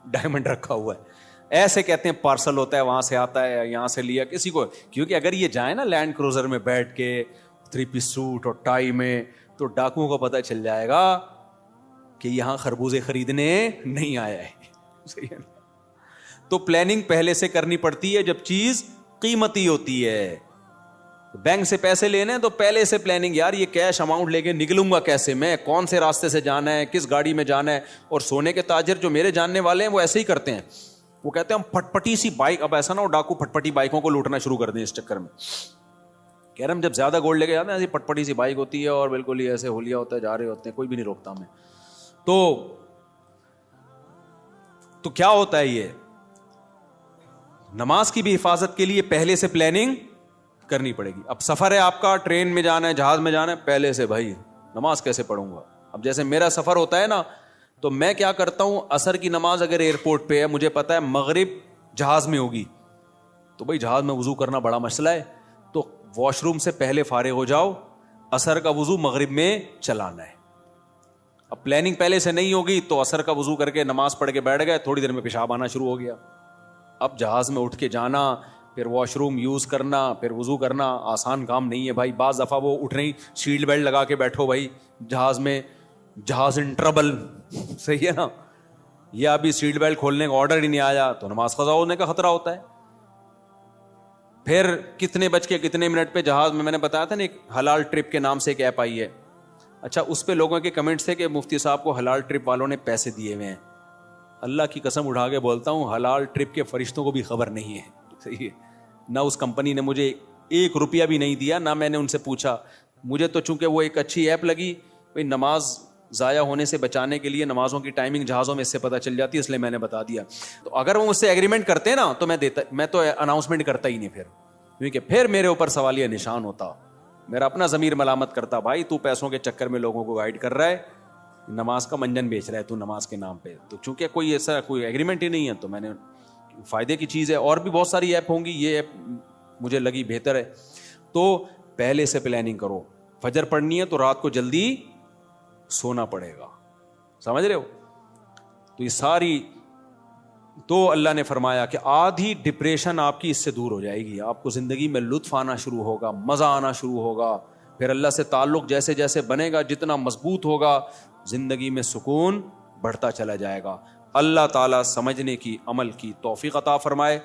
ڈائمنڈ رکھا ہوا ہے. ایسے کہتے ہیں پارسل ہوتا ہے, وہاں سے آتا ہے, یہاں سے لیا کسی کو, کیونکہ اگر یہ جائیں نا لینڈ کروزر میں بیٹھ کے 3 پیس سوٹ اور ٹائی میں, تو ڈاکوؤں کو پتہ چل جائے گا کہ یہاں خربوزے خریدنے نہیں آیا ہے. صحیح ہے. تو پلاننگ پہلے سے کرنی پڑتی ہے جب چیز قیمتی ہوتی ہے. بینک سے پیسے لینے تو پہلے سے پلاننگ, یار یہ کیش اماؤنٹ لے کے نکلوں گا کیسے میں, کون سے راستے سے جانا ہے, کس گاڑی میں جانا ہے. اور سونے کے تاجر جو میرے جاننے والے ہیں وہ ایسے ہی کرتے ہیں, وہ کہتے ہیں ہم پھٹپٹی سی بائک, اب ایسا نہ ہو ڈاکو پھٹپٹی بائکوں کو لوٹنا شروع کر دیں اس چکر میں. کہہ رہے ہم جب زیادہ گولڈ لے کے جاتے ہیں ایسی پٹپٹی سی بائک ہوتی ہے, اور بالکل ہی ایسے ہولیا ہوتا ہے, جا رہے ہوتے ہیں, کوئی بھی نہیں روکتا ہمیں. تو کیا ہوتا ہے, یہ نماز کی بھی حفاظت کے لیے پہلے سے پلاننگ کرنی پڑے گی. اب سفر ہے آپ کا, ٹرین میں جانا ہے, جہاز میں جانا ہے, پہلے سے بھائی نماز کیسے پڑھوں گا. اب جیسے میرا سفر ہوتا ہے نا, تو میں کیا کرتا ہوں, عصر کی نماز اگر ایئرپورٹ پہ ہے, مجھے پتا ہے مغرب جہاز میں ہوگی, تو بھائی جہاز میں وضو کرنا بڑا مسئلہ ہے, تو واش روم سے پہلے فارغ ہو جاؤ, عصر کا وضو مغرب میں چلانا ہے. اب پلاننگ پہلے سے نہیں ہوگی تو عصر کا وضو کر کے نماز پڑھ کے بیٹھ گئے, تھوڑی دیر میں پیشاب آنا شروع ہو گیا. اب جہاز میں اٹھ کے جانا, پھر واش روم یوز کرنا, پھر وضو کرنا, آسان کام نہیں ہے بھائی. بعض دفعہ وہ اٹھ رہی, سیٹ بیلٹ لگا کے بیٹھو بھائی جہاز میں, جہاز ان ٹربل. صحیح ہے نا, یا ابھی سیٹ بیلٹ کھولنے کا آرڈر ہی نہیں آیا تو نماز قضا ہونے کا خطرہ ہوتا ہے. پھر کتنے بج کے کتنے منٹ پہ جہاز میں نے بتایا تھا نا, ایک حلال ٹرپ کے نام سے ایک ایپ آئی ہے. اچھا, اس پہ لوگوں کے کمنٹس تھے کہ مفتی صاحب کو حلال ٹرپ والوں نے پیسے دیے ہوئے ہیں. اللہ کی قسم اٹھا کے بولتا ہوں, حلال ٹرپ کے فرشتوں کو بھی خبر نہیں ہے. صحیح ہے, نہ اس کمپنی نے مجھے 1 روپیہ بھی نہیں دیا, نہ میں نے ان سے پوچھا. مجھے تو چونکہ وہ ایک اچھی ایپ لگی, بھائی نماز ضائع ہونے سے بچانے کے لیے نمازوں کی ٹائمنگ جہازوں میں اس سے پتہ چل جاتی ہے, اس لیے میں نے بتا دیا. تو اگر وہ مجھ سے ایگریمنٹ کرتے نا تو میں تو اناؤنسمنٹ کرتا ہی نہیں پھر, کیونکہ پھر میرے اوپر سوالیہ نشان ہوتا, میرا اپنا ضمیر ملامت کرتا, بھائی تو پیسوں کے چکر میں لوگوں کو گائیڈ کر رہا ہے, نماز کا منجن بیچ رہا ہے تو نماز کے نام پہ. تو چونکہ کوئی ایسا کوئی ایگریمنٹ ہی نہیں ہے, تو میں نے فائدے کی چیز ہے. اور بھی بہت ساری ایپ ہوں گی, یہ ایپ مجھے لگی بہتر ہے. تو پہلے سے پلاننگ کرو. فجر پڑھنی ہے تو رات کو جلدی سونا پڑے گا, سمجھ رہے ہو. تو یہ ساری, تو اللہ نے فرمایا کہ آدھی ڈپریشن آپ کی اس سے دور ہو جائے گی, آپ کو زندگی میں لطف آنا شروع ہوگا, مزہ آنا شروع ہوگا. پھر اللہ سے تعلق جیسے جیسے بنے گا, جتنا مضبوط ہوگا, زندگی میں سکون بڑھتا چلا جائے گا. اللہ تعالیٰ سمجھنے کی, عمل کی توفیق عطا فرمائے.